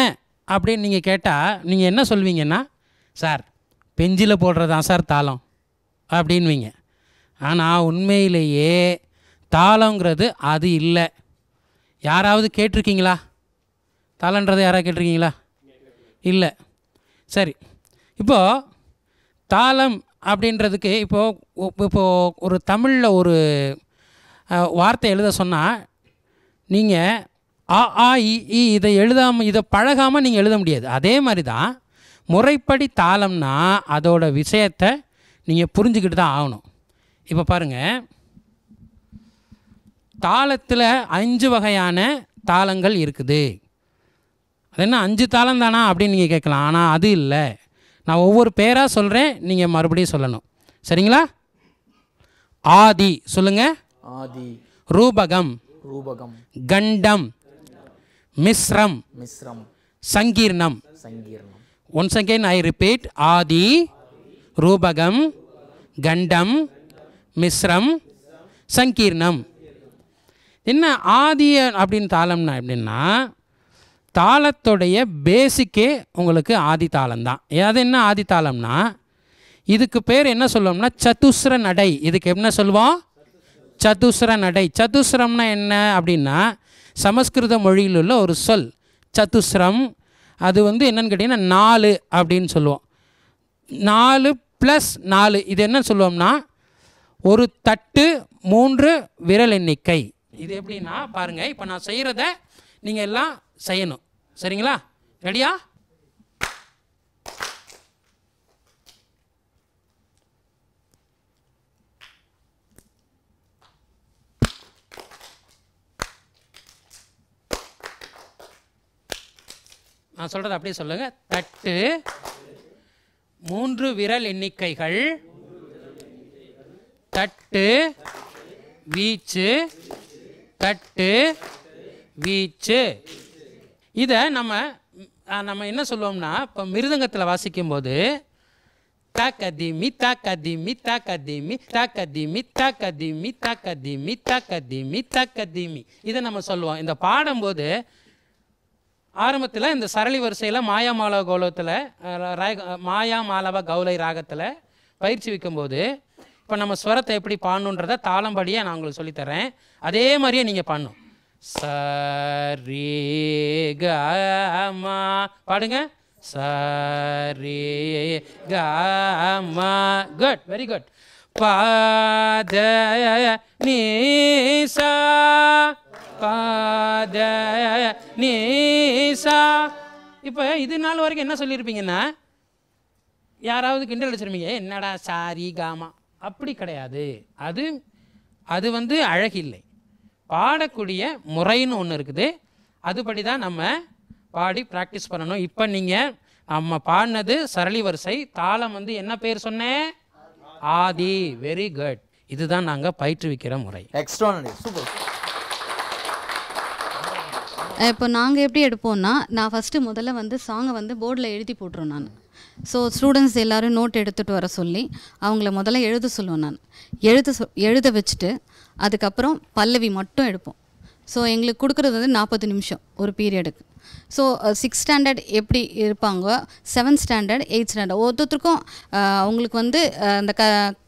அப்படின்னு நீங்கள் கேட்டால் நீங்கள் என்ன சொல்வீங்கன்னா, சார் பெஞ்சில் போடுறதான் சார் தாளம் அப்படின்வீங்க. ஆனால் உண்மையிலேயே தாளங்கிறது அது இல்லை. யாராவது கேட்டிருக்கீங்களா? தாளன்றதை யாராவது கேட்டிருக்கீங்களா? இல்லை. சரி, இப்போது தாளம் அப்படின்றதுக்கு இப்போது ஒரு தமிழில் ஒரு வார்த்தை எழுத சொன்னால் நீங்கள் ஆ ஆ இ இதை எழுதாமல் இதை பழகாமல் நீங்கள் எழுத முடியாது. அதே மாதிரி தான் முறைப்படி தாளம்னா அதோட விஷயத்தை நீங்கள் புரிஞ்சுக்கிட்டு தான் ஆகணும். இப்போ பாருங்கள், தாளத்தில் 5 வகையான தாளங்கள் இருக்குது. அது என்ன 5 தாளம் தானா அப்படின்னு நீங்கள் கேட்கலாம். ஆனால் அது இல்லை. நான் ஒவ்வொரு பேராக சொல்கிறேன், நீங்கள் மறுபடியும் சொல்லணும். சரிங்களா? ஆதி சொல்லுங்கள். ஆதி, ரூபகம், ரூபகம், கண்டம், மிஸ்ரம், மிஸ்ரம், சங்கீர்ணம். சங்கீர்ணம். Once again I repeat. ஆதி, ரூபகம், கண்டம், மிஸ்ரம், சங்கீர்ணம். என்ன ஆதி அப்படின்னு தாளம்னா எப்படின்னா, தாளத்துடைய பேசிக்கே உங்களுக்கு ஆதி தாளம்தான். அது என்ன ஆதி தாளம்னா, இதுக்கு பேர் என்ன சொல்லுவோம்னா சதுஸ்ர நடை. இதுக்கு என்ன சொல்லுவோம்? சதுஸ்ர நடை. சதுஸ்ரம்னா என்ன அப்படின்னா சமஸ்கிருத மொழியில் உள்ள ஒரு சொல் சதுஸ்ரம். அது வந்து என்னன்னு கேட்டிங்கன்னா 4 அப்படின்னு சொல்லுவோம். 4 + 4 இது என்ன சொல்லுவோம்னா ஒரு தட்டு 3 விரல் எண்ணிக்கை. இது எப்படின்னா பாருங்கள், இப்போ நான் செய்கிறத நீங்கள் எல்லாம் செய்யணும். சரிங்களா? ரெடியா? நான் சொல்கிறது அப்படியே சொல்லுங்கள். தட்டு 3 விரல் எண்ணிக்கைகள், தட்டு வீச்சு, தட்டு வீச்சு. இதை நம்ம என்ன சொல்லுவோம்னா, இப்போ மிருதங்கத்தில் வாசிக்கும்போது தாக்கதிமி தாக்கதிமி தாக்கதிமி தாக்கதிமி தாக்கதிமி தாக்கதிமி தாக்கதிமி தாக்கதிமி இதை நம்ம சொல்லுவோம். இந்த பாடும்போது ஆரம்பத்தில் இந்த சரளி வரிசையில் மாயாமாலவ கௌலத்தில் மாயாமாலவ கௌலை ராகத்தில் பயிற்சி வைக்கும்போது இப்போ நம்ம ஸ்வரத்தை எப்படி பாடணுன்றதை தாளம்படியாக நான் உங்களுக்கு சொல்லித்தரேன். அதே மாதிரியே நீங்கள் பாடணும். சரி கமா பாடுங்க. சரி கமா. Good, very good. பாத நீசா பாத நீசா. இப்போ இது நாள் வரைக்கும் என்ன சொல்லியிருப்பீங்கன்னா, யாராவது கிண்டல் அடிச்சிருப்பீங்க, என்னடா சாரி காமா. அப்படி கிடையாது. அது வந்து அழகில்லை. பாடக்கூடிய முறைன்னு ஒன்று இருக்குது. அதுபடி தான் நம்ம பாடி ப்ராக்டிஸ் பண்ணணும். இப்போ நீங்கள் நம்ம பாடினது சரளி வரிசை. தாளம் வந்து என்ன பேர் சொன்னேன்? ஆதி. Very good. இதுதான் நாங்கள் பயிற்றுவிக்கிற முறை. Extraordinary, super. இப்போ நாங்கள் எப்படி எடுப்போம்னா, நான் ஃபஸ்ட்டு முதல்ல வந்து சாங்கை வந்து போர்டில் எழுதி போட்டுருவோம் நான். ஸோ ஸ்டூடெண்ட்ஸ் எல்லோரும் நோட் எடுத்துகிட்டு வர சொல்லி அவங்கள முதல்ல எழுத சொல்லுவேன் நான். எழுத வச்சுட்டு அதுக்கப்புறம் பல்லவி மட்டும் எடுப்போம். ஸோ எங்களுக்கு கொடுக்குறது வந்து 40 நிமிஷம் ஒரு பீரியடுக்கு. ஸோ 6th ஸ்டாண்டர்ட் எப்படி இருப்பாங்க, 7th ஸ்டாண்டர்ட் 8th ஸ்டாண்டர்ட் ஒருத்தருக்கும் அவங்களுக்கு வந்து அந்த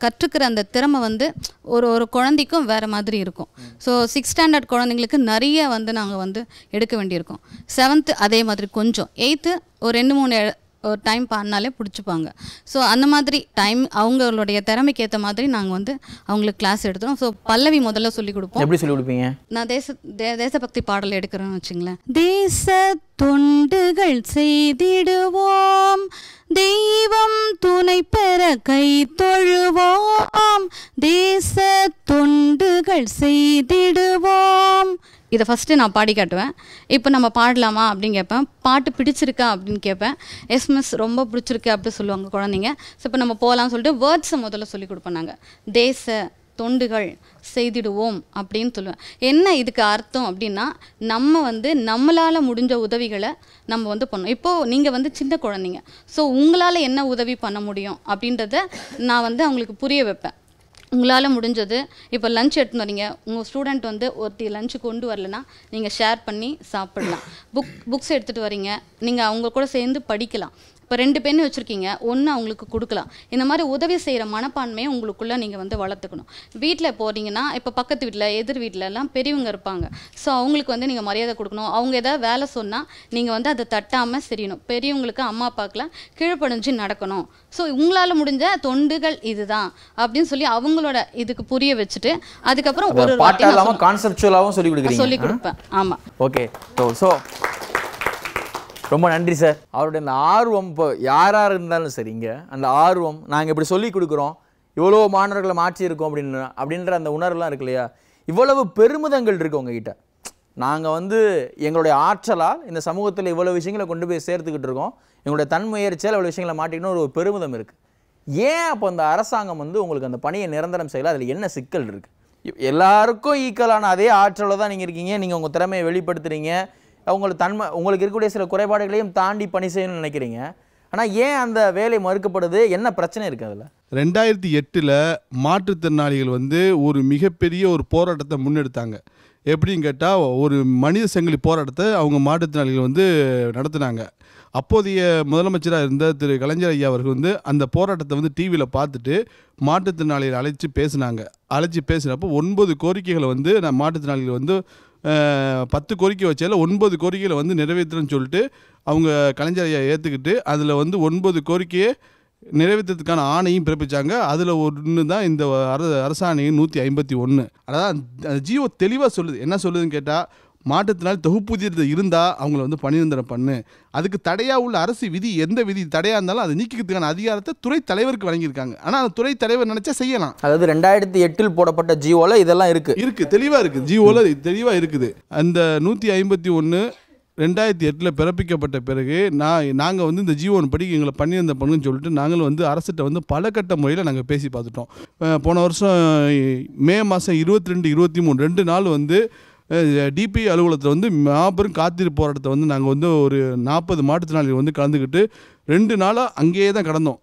கற்றுக்கிற அந்த திறமை வந்து ஒரு குழந்தைக்கும் வேறு மாதிரி இருக்கும். ஸோ 6th ஸ்டாண்டர்ட் குழந்தைங்களுக்கு நிறைய வந்து நாங்கள் வந்து எடுக்க வேண்டியிருக்கோம். 7th அதே மாதிரி கொஞ்சம், 8th ஒரு 2-3 ஒரு டைம் பாடினாலே பிடிச்சிப்பாங்க. ஸோ அந்த மாதிரி டைம் அவங்களுடைய திறமைக்கு ஏற்ற மாதிரி நாங்கள் வந்து அவங்களுக்கு கிளாஸ் எடுத்துகிறோம். ஸோ பல்லவி முதல்ல சொல்லிக் கொடுப்போம். எப்படி சொல்லிக் கொடுப்பீங்க? நான் தேசபக்தி பாடல் எடுக்கிறேன்னு வச்சுங்களேன். தேச தொண்டுகள் செய்திடுவோம், தெய்வம் துணை பெற கை தொழுவோம், தேச தொண்டுகள் செய்திடுவோம். இதை ஃபஸ்ட்டு நான் பாடி காட்டுவேன். இப்போ நம்ம பாடலாமா அப்படின்னு கேட்பேன். பாட்டு பிடிச்சிருக்கா அப்படின்னு கேட்பேன். எஸ்எம்எஸ் ரொம்ப பிடிச்சிருக்கு அப்படி சொல்லுவாங்க குழந்தைங்க. ஸோ இப்போ நம்ம போகலாம்னு சொல்லிட்டு வேர்ட்ஸை முதல்ல சொல்லிக் கொடுப்போம் நாங்கள். தேச தொண்டுகள் செய்திடுவோம் அப்படின்னு சொல்லுவேன். என்ன இதுக்கு அர்த்தம் அப்படின்னா, நம்ம வந்து நம்மளால் முடிஞ்ச உதவிகளை நம்ம வந்து பண்ணோம். இப்போது நீங்கள் வந்து சின்ன குழந்தைங்க, ஸோ உங்களால் என்ன உதவி பண்ண முடியும் அப்படின்றத நான் வந்து அவங்களுக்கு புரிய வைப்பேன். உங்களால் முடிஞ்சது, இப்போ லஞ்ச் எடுத்துன்னு வரீங்க, உங்கள் ஸ்டூடெண்ட் வந்து ஒருத்தி லஞ்சு கொண்டு வரலன்னா நீங்கள் ஷேர் பண்ணி சாப்பிடலாம். புக்ஸ் எடுத்துகிட்டு வரீங்க, நீங்கள் அவங்க கூட சேர்ந்து படிக்கலாம். இப்போ 2 பெண் வச்சுருக்கீங்க, 1 அவங்களுக்கு கொடுக்கலாம். இந்த மாதிரி உதவி செய்கிற மனப்பான்மையை உங்களுக்குள்ளே நீங்கள் வந்து வளர்த்துக்கணும். வீட்டில் போகிறீங்கன்னா, இப்போ பக்கத்து வீட்டில் எதிர் வீட்டிலலாம் பெரியவங்க இருப்பாங்க. ஸோ அவங்களுக்கு வந்து நீங்கள் மரியாதை கொடுக்கணும். அவங்க ஏதாவது வேலை சொன்னால் நீங்கள் வந்து அதை தட்டாமல் செய்யணும். பெரியவங்களுக்கு அம்மா அப்பாக்கெலாம் கீழ்ப்படிஞ்சு நடக்கணும். ஸோ உங்களால் முடிஞ்ச தொண்டுகள் இதுதான் அப்படின்னு சொல்லி அவங்களோட இதுக்கு புரிய வச்சுட்டு அதுக்கப்புறம் ஒரு கான்செப்சுவலாகவும் சொல்லி கொடுப்பேன். ஆமாம். ஓகே. ஸோ ரொம்ப நன்றி சார். அவருடைய அந்த ஆர்வம், இப்போ யாராக இருந்தாலும் சரிங்க, அந்த ஆர்வம், நாங்கள் இப்படி சொல்லி கொடுக்குறோம், இவ்வளோ மாணவர்களை மாற்றி இருக்கோம் அப்படின்ற அந்த உணர்வுலாம் இருக்கு இல்லையா, இவ்வளவு பெருமிதங்கள் இருக்குது உங்ககிட்ட. நாங்கள் வந்து எங்களுடைய ஆற்றலால் இந்த சமூகத்தில் இவ்வளோ விஷயங்களை கொண்டு போய் சேர்த்துக்கிட்டு இருக்கோம், எங்களுடைய தன்முயற்சியால் இவ்வளோ விஷயங்களை மாட்டிக்கணும் ஒரு பெருமிதம் இருக்குது. ஏன் அப்போ அந்த அரசாங்கம் வந்து உங்களுக்கு அந்த பணியை நிரந்தரம் செய்யலை? அதில் என்ன சிக்கல் இருக்குது? எல்லாருக்கும் ஈக்குவலான அதே ஆற்றலில் தான் நீங்கள் இருக்கீங்க, நீங்கள் உங்கள் திறமையை வெளிப்படுத்துகிறீங்க, உங்களுக்கு இருக்கக்கூடிய சில குறைபாடுகளையும் தாண்டி பணி செய்யணும்னு நினைக்கிறீங்க. ஆனால் ஏன் அந்த வேலை மறுக்கப்படுது? என்ன பிரச்சனை இருக்குது அதில்? 2008 மாற்றுத்திறனாளிகள் வந்து ஒரு மிகப்பெரிய ஒரு போராட்டத்தை முன்னெடுத்தாங்க. எப்படின்னு கேட்டால், ஒரு மனித சங்கிலி போராட்டத்தை அவங்க மாற்றுத்திறனாளிகள் வந்து நடத்தினாங்க. அப்போதைய முதலமைச்சராக இருந்த திரு கலைஞர் ஐயா அவர்கள் வந்து அந்த போராட்டத்தை வந்து டிவியில் பார்த்துட்டு மாற்றுத்திறனாளிகளை அழைச்சி பேசினப்போ 9 கோரிக்கைகளை வந்து மாற்றுத்திறனாளிகள் வந்து 10 கோரிக்கை வச்சால 9 கோரிக்கைகளை வந்து நிறைவேற்றுறேன்னு சொல்லிட்டு அவங்க கலைஞர் ஐயா ஏற்றுக்கிட்டு அதில் வந்து 9 கோரிக்கையை நிறைவேற்றத்துக்கான ஆணையும் பிறப்பிச்சாங்க. அதில் ஒன்று தான் இந்த அரசாணை 151. அதாவது ஜியோ தெளிவாக சொல்லுது. என்ன சொல்லுதுன்னு கேட்டால், மாற்றத்தினால் தொகுப்பூதியத்தில் இருந்தால் அவங்கள வந்து பணி நிரந்தரம் பண்ணு. அதுக்கு தடையாக உள்ள அரசு விதி, எந்த விதி தடையாக இருந்தாலும் அதை நீக்கிறதுக்கான அதிகாரத்தை துறை தலைவருக்கு வழங்கியிருக்காங்க. ஆனால் அந்த துறை தலைவர் நினச்சா செய்யலாம். அதாவது 2008 போடப்பட்ட ஜியோவில் இதெல்லாம் இருக்குது, தெளிவாக இருக்குது. ஜியோவில் தெளிவாக இருக்குது. அந்த 151 2008 பிறப்பிக்கப்பட்ட பிறகு நாங்கள் வந்து இந்த ஜியோன் படி எங்களை பண்ணியிருந்த பண்ணுன்னு சொல்லிட்டு நாங்களும் வந்து அரசிட்ட வந்து பல கட்ட முறையில் நாங்கள் பேசி பார்த்துட்டோம். போன வருஷம் மே மாதம் 22, 23 2 நாள் வந்து டிபி அலுவலகத்தில் வந்து மாபெரும் காத்திருப்பு போராட்டத்தை வந்து நாங்கள் வந்து ஒரு 40 மாற்றுத்திறனாளிகள் வந்து கலந்துக்கிட்டு 2 நாளாக அங்கேயே தான் கடந்தோம்.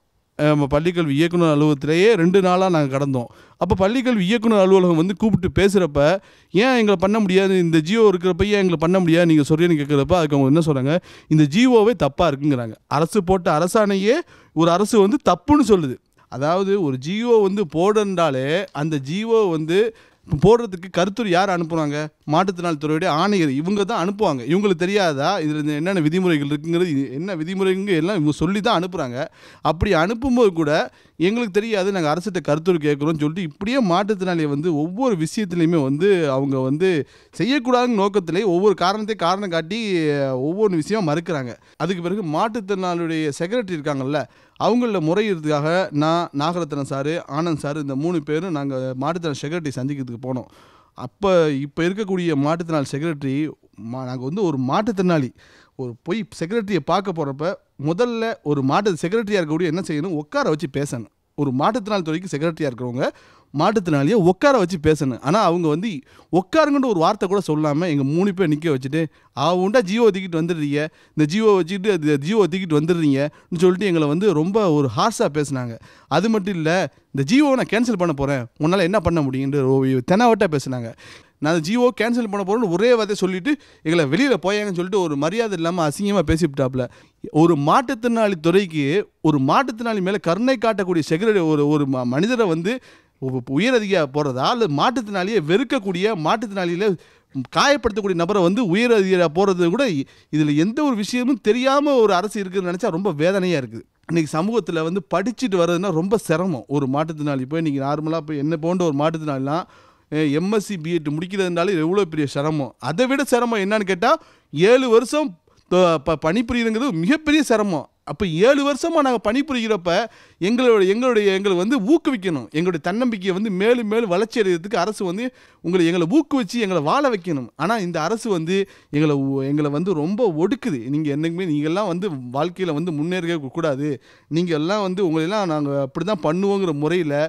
பள்ளிக்கல்வி இயக்குனர் அலுவலகத்திலேயே 2 நாளாக நாங்கள் கடந்தோம். அப்போ பள்ளிக்கல்வி இயக்குனர் அலுவலகம் வந்து கூப்பிட்டு பேசுகிறப்ப, ஏன் எங்களை பண்ண முடியாது, இந்த ஜியோ இருக்கிறப்ப ஏன் எங்களை பண்ண முடியாது நீங்கள் சொல்கிறேன்னு கேட்குறப்ப அதுக்கு அவங்க என்ன சொல்கிறாங்க, இந்த ஜியோவே தப்பாக இருக்குங்கிறாங்க. அரசு போட்ட அரசாணையே ஒரு அரசு வந்து தப்புன்னு சொல்லுது. அதாவது ஒரு ஜியோ வந்து போடுறாலே அந்த ஜியோ வந்து போடுறதுக்கு கருத்துரு யார் அனுப்புகிறாங்க? மாற்றுத்திறனாளி துறையுடைய ஆணையர் இவங்க தான் அனுப்புவாங்க. இவங்களுக்கு தெரியாதா இதில் என்னென்ன விதிமுறைகள் இருக்குங்கிறது, என்ன விதிமுறைங்க எல்லாம் இவங்க சொல்லி தான் அனுப்புகிறாங்க. அப்படி அனுப்பும்போது கூட எங்களுக்கு தெரியாது, நாங்கள் அரசிட்ட கருத்துரு கேட்குறோம்னு சொல்லிட்டு இப்படியே மாற்றுத்திறனாளியை வந்து ஒவ்வொரு விஷயத்துலையுமே வந்து அவங்க வந்து செய்யக்கூடாதுன்னு நோக்கத்திலே ஒவ்வொரு காரணம் காட்டி ஒவ்வொரு விஷயம் மறுக்கிறாங்க. அதுக்கு பிறகு மாற்றுத்திறனாளியுடைய செக்ரட்டரி இருக்காங்கல்ல, அவங்கள முறையிறதுக்காக நான், நாகரத்னம் சார், ஆனந்த் சார், இந்த 3 பேரும் நாங்கள் மாற்றுத்திறனாளி செக்ரட்டரி சந்திக்கிறதுக்கு போனோம். இப்போ இருக்கக்கூடிய மாற்றுத்திறனாளி செக்ரட்டரி, நாங்கள் வந்து ஒரு மாற்றுத்திறனாளி போய் செக்ரட்டரியை பார்க்க போகிறப்ப முதல்ல ஒரு செக்ரட்டரியாக இருக்கக்கூடிய என்ன செய்யணும், உட்கார வச்சு பேசணும். ஒரு மாற்றுத்திறனாளி துறைக்கு செக்ரட்டரியாக இருக்கிறவங்க மாற்றுத்திறனாளியை உட்கார வச்சு பேசணும். ஆனால் அவங்க வந்து உட்காருங்கன்ற ஒரு வார்த்தை கூட சொல்லாமல் எங்கள் 3 பேர் நிற்க வச்சுட்டு, உண்டா ஜியோ தூக்கிட்டு வந்துடுறீங்க, இந்த ஜியோ வச்சுக்கிட்டு ஜியோ தூக்கிட்டு வந்துடுறீங்கன்னு சொல்லிட்டு எங்களை வந்து ரொம்ப ஒரு ஹார்ஷாக பேசுனாங்க. அது மட்டும் இல்லை, இந்த ஜியோவை நான் கேன்சல் பண்ண போகிறேன், உன்னால் என்ன பண்ண முடியுன்ற தெனாவட்டாக பேசுனாங்க. நான் அந்த ஜியோ கேன்சல் பண்ண போகிறேன்னு ஒரே வார்த்தை சொல்லிவிட்டு எங்களை வெளியில் போயாங்கன்னு சொல்லிட்டு ஒரு மரியாதை இல்லாமல் அசிங்கமாக பேசிவிட்டாப்புல. ஒரு மாற்றுத்திறனாளி துறைக்கு ஒரு மாற்றுத்திறனாளி மேலே கருணை காட்டக்கூடிய செக்ரட்டரி ஒரு மனிதரை வந்து உயர் அதிகாரியாக போகிறதா, இல்லை மாற்றுத்திறனாளியை வெறுக்கக்கூடிய மாற்றுத்திறனாளியில் காயப்படுத்தக்கூடிய நபரை வந்து உயர் அதிகாரியாக போகிறது கூட இதில் எந்த ஒரு விஷயமும் தெரியாமல் ஒரு அரசு இருக்குதுன்னு நினச்சா ரொம்ப வேதனையாக இருக்குது. இன்றைக்கி சமூகத்தில் வந்து படிச்சுட்டு வர்றதுன்னா ரொம்ப சிரமம். ஒரு மாற்றுத்திறனாளி போய் இன்றைக்கி நார்மலாக போய் என்ன போன்ற ஒரு மாற்றுத்திறனாளிலாம் எம்எஸ்சி பிஎட் முடிக்கிறதுனால எவ்வளோ பெரிய சிரமம். அதை விட சிரமம் என்னன்னு கேட்டால் 7 வருஷம் பணிபுரியுங்கிறது மிகப்பெரிய சிரமம். அப்போ 7 வருஷமாக நாங்கள் பணிபுரிகிறப்ப எங்களை வந்து ஊக்குவிக்கணும். எங்களுடைய தன்னம்பிக்கையை வந்து மேலும் மேலும் வளர்ச்சி அடைகிறதுக்கு அரசு வந்து எங்களை ஊக்குவிச்சு எங்களை வாழ வைக்கணும். ஆனால் இந்த அரசு வந்து எங்களை வந்து ரொம்ப ஒடுக்குது. நீங்கள்லாம் வந்து வாழ்க்கையில் வந்து முன்னேறவே கூடாது, நீங்கள் எல்லாம் வந்து உங்களெல்லாம் நாங்கள் அப்படி தான் பண்ணுவோங்கிற முறையில்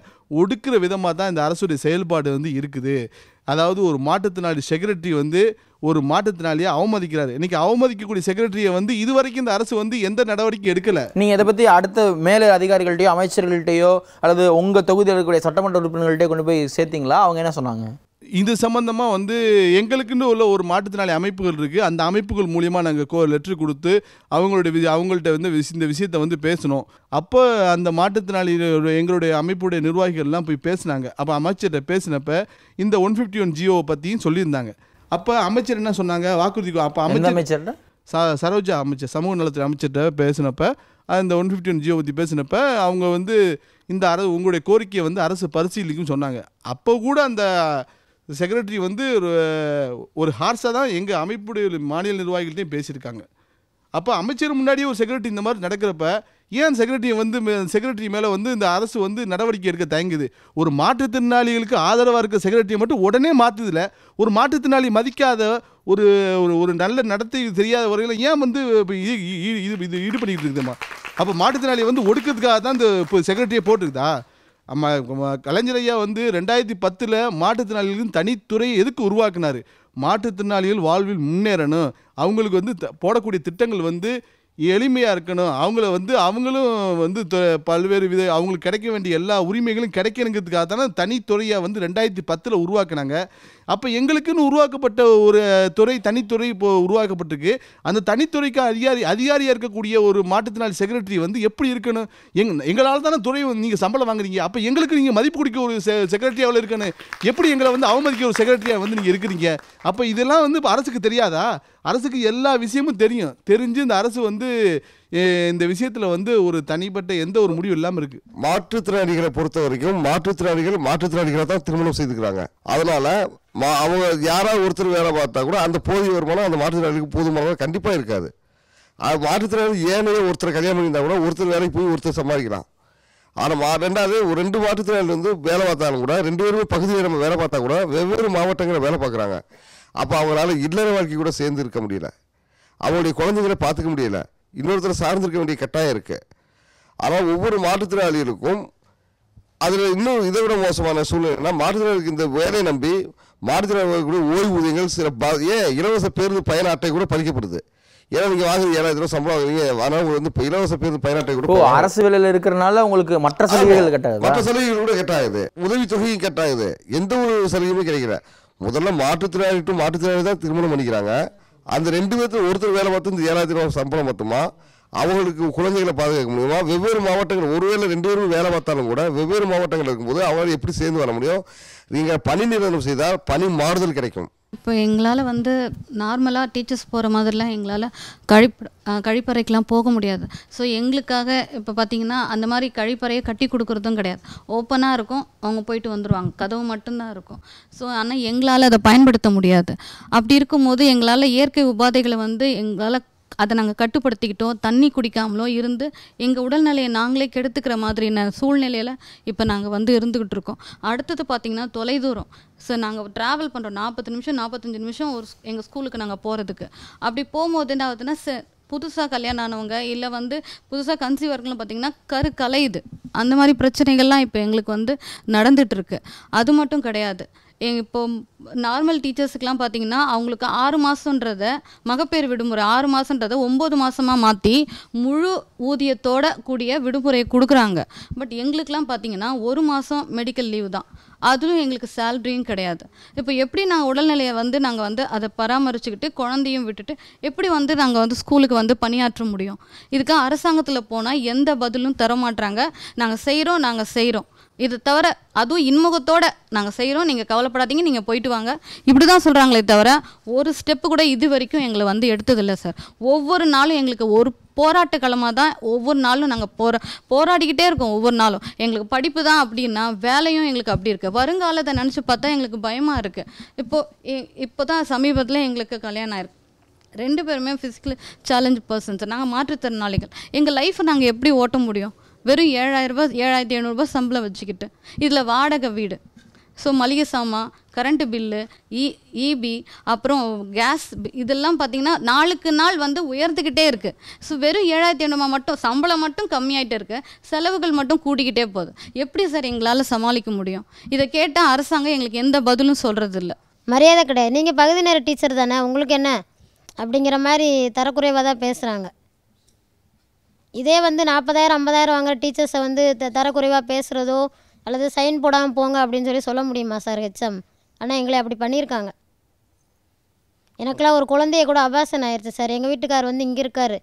ஒடுக்குற விதமாக தான் இந்த அரசுடைய செயல்பாடு வந்து இருக்குது. அதாவது ஒரு மாற்றுத்திறனாளி செக்ரட்டரி வந்து ஒரு மாற்றுத்திறனாளியை அவமதிக்கிறாரு. இன்றைக்கி அவமதிக்கக்கூடிய செக்ரட்டரியை வந்து இதுவரைக்கும் இந்த அரசு வந்து எந்த நடவடிக்கை எடுக்கலை. நீங்கள் இதை பற்றி அடுத்த மேலே அதிகாரிகள்கிட்டையோ அமைச்சர்கள்ட்டையோ அல்லது உங்கள் தொகுதியில் இருக்கக்கூடிய சட்டமன்ற உறுப்பினர்கள்ட்டையோ கொண்டு போய் சேர்த்திங்களா? அவங்க என்ன சொன்னாங்க? இது சம்பந்தமாக வந்து எங்களுக்குன்னு உள்ள ஒரு மாற்றுத்திறனாளி அமைப்புகள் இருக்குது. அந்த அமைப்புகள் மூலியமாக நாங்கள் லெட்ரு கொடுத்து அவங்கள்ட்ட வந்து இந்த விஷயத்தை வந்து பேசணும். அப்போ அந்த மாற்றுத்திறனாளி எங்களுடைய அமைப்புடைய நிர்வாகிகள்லாம் போய் பேசினாங்க. அப்போ அமைச்சர்கிட்ட பேசினப்ப இந்த 151 ஜியோவை பற்றியும் சொல்லியிருந்தாங்க. அப்போ அமைச்சர் என்ன சொன்னாங்க, வாக்குறுதி. அப்போ அமைச்சர் சரோஜா அமைச்சர், சமூக நலத்துறை அமைச்சர்கிட்ட பேசினப்ப அந்த 151 ஜியோ பற்றி பேசினப்ப அவங்க வந்து இந்த உங்களுடைய கோரிக்கையை வந்து அரசு பரிசீலிக்குன்னு சொன்னாங்க. அப்போ கூட அந்த செக்ரட்டரி வந்து ஒரு ஹார்ஸாக தான் எங்கள் அமைப்புடைய மாநில நிர்வாகிகள்ட்டையும் பேசியிருக்காங்க. அப்போ அமைச்சர் முன்னாடியே ஒரு செக்ரட்டரி இந்த மாதிரி நடக்கிறப்ப ஏன் செக்ரட்டரி மேலே வந்து இந்த அரசு வந்து நடவடிக்கை எடுக்க தயங்குது? ஒரு மாற்றுத்திறனாளிகளுக்கு ஆதரவாக இருக்க செக்ரட்டரியை மட்டும் உடனே மாற்றுதில்ல, ஒரு மாற்றுத்திறனாளி மதிக்காத ஒரு ஒரு நல்ல நடத்தை தெரியாதவர்களை ஏன் வந்து இது ஈடுபடுத்திட்டு இருக்குதுமா? அப்போ மாற்றுத்திறனாளியை வந்து ஒடுக்கிறதுக்காக தான் இந்த இப்போ செக்ரட்டரியை போட்டுருக்குதா? கலைஞர் ஐயா வந்து 2010 மாற்றுத்திறனாளிகளுக்கு தனித்துறை எதுக்கு உருவாக்குனார்? மாற்றுத்திறனாளிகள் வாழ்வில் முன்னேறணும், அவங்களுக்கு வந்து போடக்கூடிய திட்டங்கள் வந்து எளிமையாக இருக்கணும், அவங்களும் வந்து பல்வேறு அவங்களுக்கு கிடைக்க வேண்டிய எல்லா உரிமைகளும் கிடைக்கணுங்கிறதுக்காக தானே தனித்துறையாக வந்து 2010 உருவாக்குனாங்க. அப்போ எங்களுக்குன்னு உருவாக்கப்பட்ட ஒரு துறை, தனித்துறை இப்போது உருவாக்கப்பட்டிருக்கு. அந்த தனித்துறைக்கு அதிகாரியாக இருக்கக்கூடிய ஒரு மாற்றுத்திறனாளி செக்ரட்டரி வந்து எப்படி இருக்கணும்? எங்களால் தானே துறை நீங்கள் சம்பளம் வாங்குறீங்க, அப்போ எங்களுக்கு நீங்கள் மதிப்பு கொடுக்க ஒரு செக்ரட்டரியாவில் இருக்கணும், எப்படி எங்களை வந்து அவமதிக்க ஒரு செக்ரட்டரியாக வந்து நீங்கள் இருக்கிறீங்க? அப்போ இதெல்லாம் வந்து இப்போ அரசுக்கு தெரியாதா? அரசுக்கு எல்லா விஷயமும் தெரிஞ்சு இந்த அரசு வந்து இந்த விஷயத்தில் வந்து ஒரு தனிப்பட்ட எந்த ஒரு முடிவு இல்லாமல் இருக்குது. மாற்றுத்திறனாளிகளை பொறுத்த வரைக்கும் மாற்றுத்திறனாளிகளை தான் திருமணம் செய்துக்கிறாங்க. அதனால் அவங்க யாராவது ஒருத்தர் வேலை பார்த்தா கூட அந்த போதிய வருமானம் அந்த மாற்றுத்திறனாளிக்கு போதுமானதாக கண்டிப்பாக இருக்காது. மாற்றுத்திறனாளி ஏனையே ஒருத்தர் கல்யாணம் பண்ணியிருந்தால் கூட ஒருத்தர் வேலைக்கு போய் ஒருத்தர் சம்பாதிக்கலாம். ஆனால் ரெண்டாவது ஒரு 2 மாற்றுத்திறனாளி வந்து வேலை பார்த்தாலும் கூட 2 பேருமே பகுதியில் நம்ம வேலை பார்த்தா கூட வெவ்வேறு மாவட்டங்களில் வேலை பார்க்குறாங்க. அப்போ அவங்களால இல்லற வாழ்க்கை கூட சேர்ந்து இருக்க முடியல, அவங்களுடைய குழந்தைகளை பார்த்துக்க முடியல, இன்னொருத்தரை சார்ந்திருக்க வேண்டிய கட்டாயம் இருக்குது. ஆனால் ஒவ்வொரு மாற்றுத்திறனாளிகளுக்கும் அதில் இன்னும் இதை விட மோசமான சூழ்நிலைனா மாற்றுத்திறனாளிகளுக்கு இந்த வேலையை நம்பி மாற்றுத்திறனாளிகளுடைய ஓய்வூதியங்கள் இலவச பேருந்து பயண அட்டை கூட பறிக்கப்படுது. ஏன்னா நீங்கள் வாங்குறது 7,000 ரூபா சம்பளம் வாங்குறீங்க, ஆனால் உங்களுக்கு வந்து இலவச பேருந்து பயண அட்டை கூட அரசு வேலையில் இருக்கிறனால உங்களுக்கு மற்ற சலுகைகள் கட்டாகுது, மற்ற சலுகைகள் கூட கட்டாகுது, உதவித்தொகையும் கட்டாகுது, எந்த ஒரு சலுகையுமே கிடைக்கல. முதல்ல மாற்றுத்திறனாளி தான் திருமணம் பண்ணிக்கிறாங்க. அந்த 2 பேர்த்துல ஒருத்தர் வேலை பார்த்து இந்த 7,000 ரூபா சம்பளம் மட்டுமா அவங்களுக்கு குழந்தைகளை பாதுகாக்க முடியுமா? வெவ்வேறு மாவட்டங்கள் ஒருவேளை 2 பேரும் வேலை பார்த்தாலும் கூட வெவ்வேறு மாவட்டங்கள் இருக்கும்போது அவங்களால எப்படி சேர்ந்து வர முடியும்? நீங்கள் பணி நிறுவனம் செய்தால் பணி மாறுதல் கிடைக்கும். இப்போ எங்களால் வந்து நார்மலாக டீச்சர்ஸ் போகிற மாதிரிலாம் எங்களால் கழிப்பறைக்கெலாம் போக முடியாது. ஸோ எங்களுக்காக இப்போ பார்த்திங்கன்னா அந்த மாதிரி கழிப்பறையை கட்டி கொடுக்குறதும் கிடையாது, ஓப்பனாக இருக்கும், அவங்க போயிட்டு வந்துடுவாங்க, கதவு மட்டும்தான் இருக்கும். ஸோ ஆனால் எங்களால் அதை பயன்படுத்த முடியாது. அப்படி இருக்கும்போது எங்களால் இயற்கை உபாதைகளை வந்து எங்களால் அதை நாங்கள் கட்டுப்படுத்திக்கிட்டோம், தண்ணி குடிக்காமலோ இருந்து எங்கள் உடல்நிலையை நாங்களே கெடுத்துக்கிற மாதிரியான சூழ்நிலையில் இப்போ நாங்கள் வந்து இருந்துக்கிட்டு இருக்கோம். அடுத்தது பார்த்திங்கன்னா தொலைதூரம். ஸோ நாங்கள் ட்ராவல் பண்ணுறோம் 40 நிமிஷம் 45 நிமிஷம் எங்கள் ஸ்கூலுக்கு நாங்கள் போகிறதுக்கு. அப்படி போகும்போது என்ன ஆகுதுன்னா புதுசாக கல்யாணம் ஆனவங்க இல்லை வந்து புதுசாக கன்சீவ் ஆகிறவங்களும் பார்த்திங்கன்னா கலையுது, அந்த மாதிரி பிரச்சனைகள்லாம் இப்போ எங்களுக்கு வந்து நடந்துகிட்ருக்கு. அது மட்டும் கிடையாது, இப்போ நார்மல் டீச்சர்ஸுக்கெலாம் பார்த்திங்கன்னா அவங்களுக்கு 6 மாதன்றதை மகப்பேறு விடுமுறை 6 மாதன்றதை 9 மாதமாக மாற்றி முழு ஊதியத்தோட கூடிய விடுமுறையை கொடுக்குறாங்க. பட் எங்களுக்கெலாம் பார்த்திங்கன்னா 1 மாதம் மெடிக்கல் லீவு தான், அதுவும் எங்களுக்கு சேலரியும் கிடையாது. இப்போ எப்படி நாங்கள் உடல்நிலையை வந்து நாங்கள் வந்து அதை பராமரிச்சுக்கிட்டு குழந்தையும் விட்டுட்டு எப்படி வந்து நாங்கள் வந்து ஸ்கூலுக்கு வந்து பணியாற்ற முடியும்? இதுக்கு அரசாங்கத்தில் போனால் எந்த பதிலும் தர மாட்டாங்க. நாங்கள் செய்கிறோம் இது தவிர அதுவும் இன்முகத்தோடு நாங்கள் செய்கிறோம், நீங்கள் கவலைப்படாதீங்க, நீங்கள் போயிட்டு வாங்க, இப்படி தான் சொல்கிறாங்களே தவிர ஒரு ஸ்டெப்பு கூட இது வரைக்கும் எங்களை வந்து எடுத்ததில்லை சார். ஒவ்வொரு நாளும் எங்களுக்கு ஒரு போராட்ட களமாக தான் ஒவ்வொரு நாளும் நாங்கள் போராடிக்கிட்டே இருக்கோம். ஒவ்வொரு நாளும் எங்களுக்கு படிப்பு தான் அப்படின்னா வேலையும் எங்களுக்கு அப்படி இருக்குது. வருங்காலத்தை நினச்சி பார்த்தா எங்களுக்கு பயமாக இருக்குது. இப்போ தான் சமீபத்தில் எங்களுக்கு கல்யாணம் ஆயிருக்கு. 2 பேருமே ஃபிசிக்கல் சேலஞ்ச் பர்சன்ஸ், நாங்கள் மாற்றுத்திறனாளிகள். எங்கள் லைஃப்பை நாங்கள் எப்படி ஓட்ட முடியும்? வெறும் 7,000 ரூபா 7,500 ரூபா சம்பளம் வச்சுக்கிட்டு இதில் வாடகை வீடு, ஸோ மளிகை சாமான், கரண்ட்டு பில்லு, இபி, அப்புறம் கேஸ், இதெல்லாம் பார்த்திங்கன்னா நாளுக்கு நாள் வந்து உயர்ந்துக்கிட்டே இருக்குது. ஸோ வெறும் 7,500 மட்டும் சம்பளம் மட்டும் கம்மியாகிட்டே இருக்குது, செலவுகள் மட்டும் கூட்டிக்கிட்டே போகுது. எப்படி சார் எங்களால் சமாளிக்க முடியும்? இதை கேட்டால் அரசாங்கம் எங்களுக்கு எந்த பதிலும் சொல்கிறது இல்லை. மரியாதை கிடையாது. நீங்கள் பகுதி நேர டீச்சர் தானே, உங்களுக்கு என்ன அப்படிங்கிற மாதிரி தரக்குறைவாக தான் பேசுகிறாங்க. இதே வந்து 40,000 50,000 வாங்குற டீச்சர்ஸை வந்து தரக்குறைவாக பேசுகிறதோ அல்லது சைன் போடாமல் போங்க அப்படின்னு சொல்ல முடியுமா சார் ஹெச்எம்? ஆனால் எங்களை அப்படி பண்ணியிருக்காங்க. எனக்கெல்லாம் ஒரு குழந்தைய கூட அபாசன் ஆயிடுச்சு சார். எங்கள் வீட்டுக்கார் வந்து இங்கே இருக்கார்,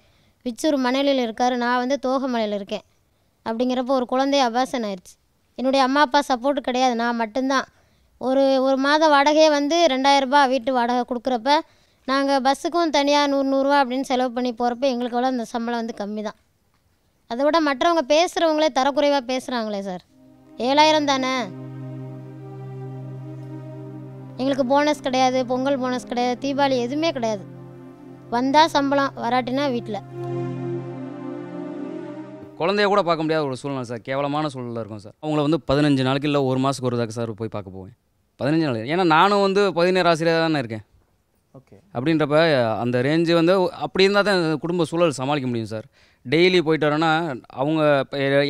விச்சூர் மணலில் இருக்கார், நான் வந்து தோகமலையில் இருக்கேன். அப்படிங்கிறப்போ ஒரு குழந்தைய அபாசன் ஆயிடுச்சு. என்னுடைய அம்மா அப்பா சப்போர்ட் கிடையாது, நான் மட்டும்தான். ஒரு மாத வாடகையே வந்து 2,000 ரூபா வீட்டு வாடகை கொடுக்குறப்ப நாங்கள் பஸ்ஸுக்கும் தனியாக 100 ரூபா அப்படின்னு செலவு பண்ணி போகிறப்ப எங்களுக்கு எவ்வளோ அந்த சம்பளம் வந்து கம்மி தான். அதை விட மற்றவங்க பேசுகிறவங்களே தரக்குறைவாக பேசுகிறாங்களே சார். 7,000 தானே, எங்களுக்கு போனஸ் கிடையாது, பொங்கல் போனஸ் கிடையாது, தீபாவளி எதுவுமே கிடையாது. வந்தால் சம்பளம், வராட்டினா வீட்டில். குழந்தைய கூட பார்க்க முடியாத ஒரு சூழ்நிலை சார், கேவலமான சூழ்நிலை இருக்கும் சார். அவங்கள வந்து 15 நாளைக்கு இல்லை 1 மாதத்துக்கு ஒரு தாக்க சார் போய் பார்க்க போவேன். 15 நாள், ஏன்னா நானும் வந்து 17 ஆசிரியர் தானே இருக்கேன். ஓகே. அப்படின்றப்ப அந்த ரேஞ்சு வந்து அப்படி இருந்தால் தான் குடும்ப சூழல் சமாளிக்க முடியும் சார். டெய்லி போயிட்டு வரேன்னா அவங்க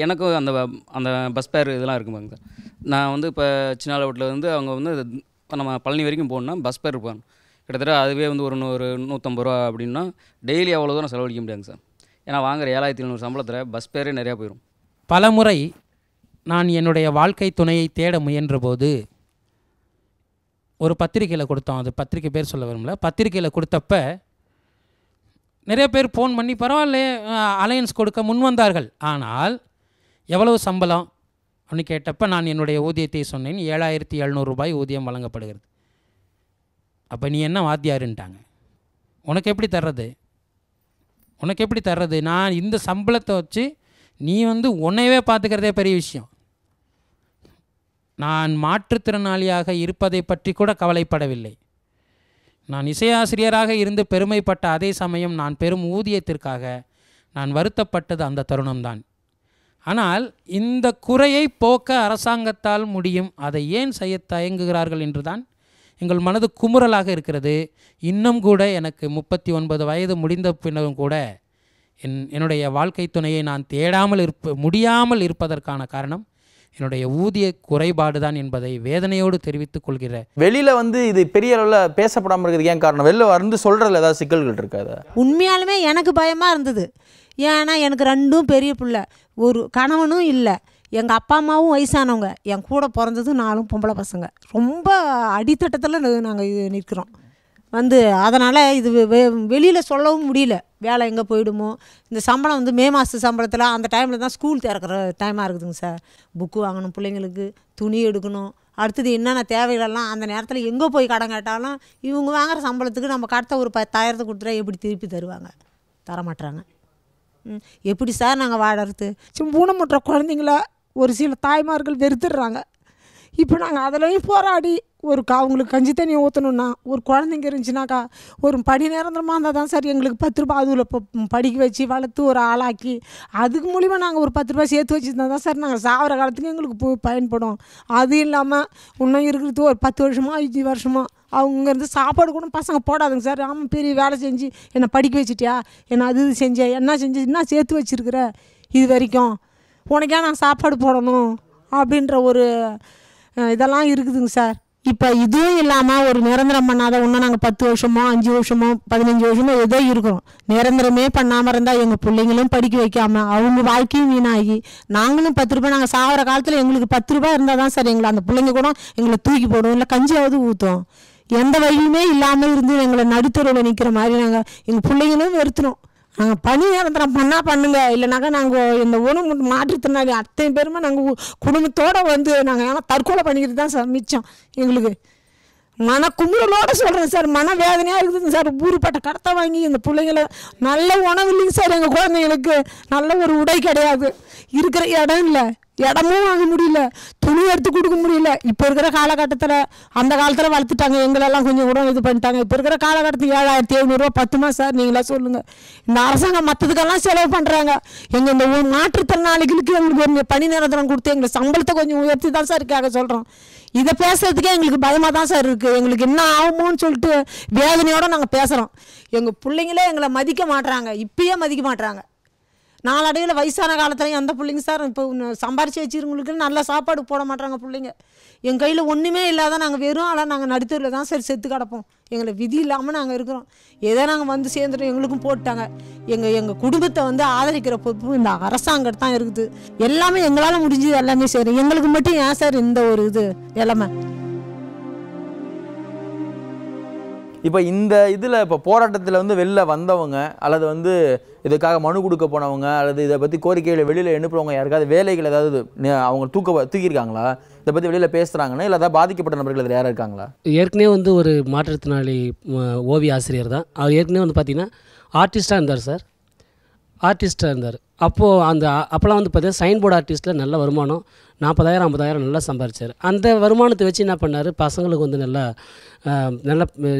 எனக்கும் அந்த அந்த பஸ் பேர் இதெல்லாம் இருக்குமாங்க சார். நான் வந்து இப்போ சின்னாலவட்டில் வந்து அவங்க வந்து நம்ம பழனி வரைக்கும் போகணுன்னா பஸ் பேர் இருப்பாங்க. கிட்டத்தட்ட அதுவே வந்து ஒரு 150 ரூபா அப்படின்னா டெய்லி அவ்வளோ தூரம் செலவழிக்க முடியாதுங்க சார். ஏன்னா வாங்குற 7700 சம்பளத்தில் பஸ் பேரே நிறையா போயிடும். பல முறை நான் என்னுடைய வாழ்க்கை துணையை தேட முயன்றபோது ஒரு பத்திரிக்கையில் கொடுத்தோம். அது பத்திரிக்கை பேர் சொல்ல வரும்ல. பத்திரிக்கையில் கொடுத்தப்ப நிறைய பேர் ஃபோன் பண்ணி பரவாயில்ல அலையன்ஸ் கொடுக்க முன் வந்தார்கள். ஆனால் எவ்வளவு சம்பளம் அப்படின்னு கேட்டப்போ நான் என்னுடைய ஊதியத்தை சொன்னேன். 7700 ரூபாய் ஊதியம் வழங்கப்படுகிறது. அப்போ நீ என்ன வாத்தியாருன்ட்டாங்க. உனக்கு எப்படி தர்றது? நான் இந்த சம்பளத்தை வச்சு நீ வந்து உன்னையவே பார்த்துக்கிறதே பெரிய விஷயம். நான் மாற்றுத்திறனாளியாக இருப்பதை பற்றி கூட கவலைப்படவில்லை. நான் இசையாசிரியராக இருந்து பெருமைப்பட்ட அதே சமயம் நான் பெரும் ஊதியத்திற்காக நான் வருத்தப்பட்டது அந்த தருணம்தான். ஆனால் இந்த குறையை போக்க அரசாங்கத்தால் முடியும். அதை ஏன் செய்ய தயங்குகிறார்கள் என்றுதான் எங்கள் மனது குமுறலாக இருக்கிறது. இன்னும் கூட எனக்கு 39 வயது முடிந்த பின்னரும் கூட என்னுடைய வாழ்க்கை துணையை நான் தேடாமல் முடியாமல் இருப்பதற்கான காரணம் என்னுடைய ஊதிய குறைபாடு தான் என்பதை வேதனையோடு தெரிவித்துக் கொள்கிறேன். வெளியில் வந்து இது பெரிய அளவில் பேசப்படாமல் இருக்கிறது ஏன் காரணம்? வெளில வந்து சொல்கிறதுல ஏதாவது சிக்கல்கள் இருக்காது? உண்மையாலுமே எனக்கு பயமாக இருந்தது. ஏன்னா எனக்கு 2 பெரிய பிள்ளை, ஒரு கணவனும் இல்லை. எங்கள் அப்பா அம்மாவும் வயசானவங்க, என் கூட பிறந்தது 4 பொம்பளை பசங்க. ரொம்ப அடித்தட்டத்தில் நாங்கள் இது நிற்கிறோம். அதனால் இது வெளியில் சொல்லவும் முடியல. வேலை எங்கே போயிடுமோ. இந்த சம்பளம் வந்து மே மாத சம்பளத்தில் அந்த டைமில் தான் ஸ்கூல் திறக்கிற டைமாக இருக்குதுங்க சார். புக்கு வாங்கணும், பிள்ளைங்களுக்கு துணி எடுக்கணும், அடுத்தது என்னென்ன தேவைகளெல்லாம் அந்த நேரத்தில் எங்கே போய் கடன் கேட்டாலும் இவங்க வாங்குகிற சம்பளத்துக்கு நம்ம கடத்த ஒரு 10,000 கொடுத்துட்டா எப்படி திருப்பி தருவாங்க? தரமாட்டுறாங்க. எப்படி சார் நாங்கள் வாழறது? ஊனமுற்ற குழந்தைங்கள ஒரு சில தாய்மார்கள் வெறுத்துடுறாங்க. இப்போ நாங்கள் அதிலையும் போராடி அவங்களுக்கு கஞ்சி தண்ணியை ஊற்றணுன்னா ஒரு குழந்தைங்க இருந்துச்சுனாக்கா ஒரு படி நிரந்தரமாக இருந்தால் தான் சார் எங்களுக்கு 10 ரூபா அதில் படிக்க வச்சு வளர்த்து ஒரு ஆளாக்கி அதுக்கு மூலிமா நாங்கள் ஒரு 10 ரூபா சேர்த்து வச்சுருந்தா தான் சார் நாங்கள் சாகிற காலத்துக்கு எங்களுக்கு பயன்படும். அது இல்லாமல் இன்னும் இருக்கிறது ஒரு 10 வருஷமோ 5 வருஷமோ அவங்கேருந்து சாப்பாடு கூட பசங்க போடாதுங்க சார். ஆமாம், பெரிய வேலை செஞ்சு என்னை படிக்க வச்சுட்டியா, என்ன அது செஞ்சேன், என்ன சேர்த்து வச்சுருக்குற இது வரைக்கும், உனக்கே நான் சாப்பாடு போடணும் அப்படின்ற ஒரு இதெல்லாம் இருக்குதுங்க சார். இப்போ இதுவும் இல்லாமல் ஒரு நிரந்தரம் பண்ணாத இன்னும் நாங்கள் 10 வருஷமோ 5 வருஷமோ 15 வருஷமோ ஏதோ இருக்கிறோம். நிரந்தரமே பண்ணாமல் இருந்தால் எங்கள் பிள்ளைங்களும் படிக்க வைக்காமல் அவங்க வாழ்க்கையும் வீணாகி நாங்களும் 10 ரூபாய் நாங்கள் சாகிற காலத்தில் எங்களுக்கு 10 ரூபாய் இருந்தால் தான் சார் எங்களை அந்த பிள்ளைங்க கூட எங்களை தூக்கி போடும், இல்லை கஞ்சியாவது ஊற்றும். எந்த வழியுமே இல்லாமல் இருந்து எங்களை நடுத்தருவில் நிற்கிற மாதிரி நாங்கள் எங்கள் பிள்ளைங்களும் வெறுத்துனோம். நாங்கள் பணி நிரந்தரம் பண்ணால் பண்ணுங்க, இல்லைனாக்கா நாங்கள் இந்த உணவு மாற்றுத்திறனாளி அத்தனை பேருமே நாங்கள் குடும்பத்தோடு நாங்கள் ஏன்னா தற்கொலை பண்ணிக்கிறது தான் சார் மிச்சம். எங்களுக்கு மன குமுறலோடு சொல்கிறேன் சார், மன வேதனையாக இருக்குதுங்க சார். ஊருப்பட்ட கடத்தை வாங்கி இந்த பிள்ளைங்களை நல்ல உணவு இல்லைங்க சார். எங்கள் குழந்தைங்களுக்கு நல்ல ஒரு உடை கிடையாது, இருக்கிற இடம் இல்லை, இடமும் வாங்க முடியல, துணி எடுத்து கொடுக்க முடியல. இப்போ இருக்கிற காலகட்டத்தில் அந்த காலத்தில் வளர்த்துட்டாங்க, எங்களெல்லாம் கொஞ்சம் கூட இது பண்ணிட்டாங்க. இப்போ இருக்கிற காலகட்டத்துக்கு 7700 ரூபா பத்துமா சார்? நீங்களா சொல்லுங்கள். இந்த அரசாங்கம் மற்றதுக்கெல்லாம் செலவு பண்ணுறாங்க. எங்கள் இந்த மாற்றுத்திறனாளிகளுக்கு எங்களுக்கு ஒரு பணி நிரந்தரம் கொடுத்து எங்களை சம்பளத்தை கொஞ்சம் உயர்த்தி தான் சார் இருக்காங்க சொல்கிறோம். இதை பேசுறதுக்கே எங்களுக்கு பயமாக தான் சார் இருக்குது. எங்களுக்கு என்ன ஆகுமோன்னு சொல்லிட்டு வேதனையோடு நாங்கள் பேசுகிறோம். எங்கள் பிள்ளைங்களே எங்களை மதிக்க மாட்டுறாங்க, இப்பயே மதிக்க மாட்டுறாங்க. நாளடைவில் வயசான காலத்துலையும் அந்த பிள்ளைங்க சார் இப்போ சம்பாரித்து வச்சுருங்களுக்கு நல்ல சாப்பாடு போட மாட்டாங்க பிள்ளைங்க. எங்கள் கையில் ஒன்றுமே இல்லாத நாங்கள் வெறும் ஆனால் நாங்கள் நடுத்தரில் தான் சார் செத்து கிடப்போம். எங்களை விதி இல்லாமல் நாங்கள் இருக்கிறோம். ஏதோ நாங்கள் சேர்ந்துட்டோம், எங்களுக்கும் போட்டாங்க. எங்கள் குடும்பத்தை ஆதரிக்கிற பொறுப்பு இந்த அரசாங்கம் தான் இருக்குது. எல்லாமே எங்களால் முடிஞ்சது எல்லாமே செய்கிறோம். எங்களுக்கு மட்டும் ஏன் சார் இந்த ஒரு இது எல்லாமே? இப்போ இந்த இதில் இப்போ போராட்டத்தில் வெளில வந்தவங்க அல்லது இதுக்காக மனு கொடுக்க போனவங்க அல்லது இதை பற்றி கோரிக்கைகளை வெளியில் எழுப்புறவங்க யாருக்காவது வேலைகள் ஏதாவது அவங்க தூக்கியிருக்காங்களா? இதை பற்றி வெளியில் பேசுகிறாங்கன்னா இல்லை ஏதாவது பாதிக்கப்பட்ட நபர்கள் இதில் யாராக இருக்காங்களா? ஏற்கனவே ஒரு மாற்றுத்திறனாளி ஓவிய ஆசிரியர் தான் அவர். ஏற்கனவே பார்த்திங்கன்னா ஆர்டிஸ்ட்டாக இருந்தார் சார். ஆர்டிஸ்ட்டாக இருந்தார். அப்போது அப்போல்லாம் வந்து பார்த்தீங்கன்னா சைன் போர்டு ஆர்டிஸ்ட்டில் நல்ல வருமானம் 40,000 50,000 நல்லா சம்பாரிச்சார். அந்த வருமானத்தை வச்சு என்ன பண்ணார், பசங்களுக்கு வந்து நல்லா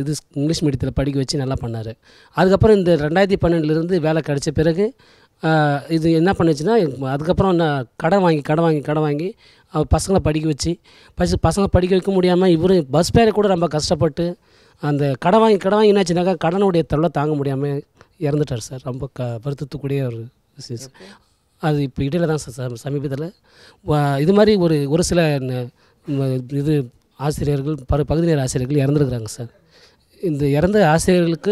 இது இங்கிலீஷ் மீடியத்தில் படிக்க வச்சு நல்லா பண்ணார். அதுக்கப்புறம் இந்த 2012 வேலை கிடச்ச பிறகு இது என்ன பண்ணுச்சுன்னா, அதுக்கப்புறம் நான் கடன் வாங்கி பசங்களை படிக்க வச்சு பசங்களை படிக்க வைக்க முடியாமல் இவர் பஸ் பேரை கூட ரொம்ப கஷ்டப்பட்டு அந்த கடன் வாங்கி என்னாச்சுனாக்கா கடனுடைய தொல்லை தாங்க முடியாமல் இறந்துட்டார் சார். ரொம்ப வருத்தத்துக்குரிய ஒரு விஷயம். அது இப்போ இடையில தான் சார் சமீபத்தில் இது மாதிரி ஒரு சில இது ஆசிரியர்கள் பகுதி நேர ஆசிரியர்கள் இறந்துருக்குறாங்க சார். இந்த இறந்த ஆசிரியர்களுக்கு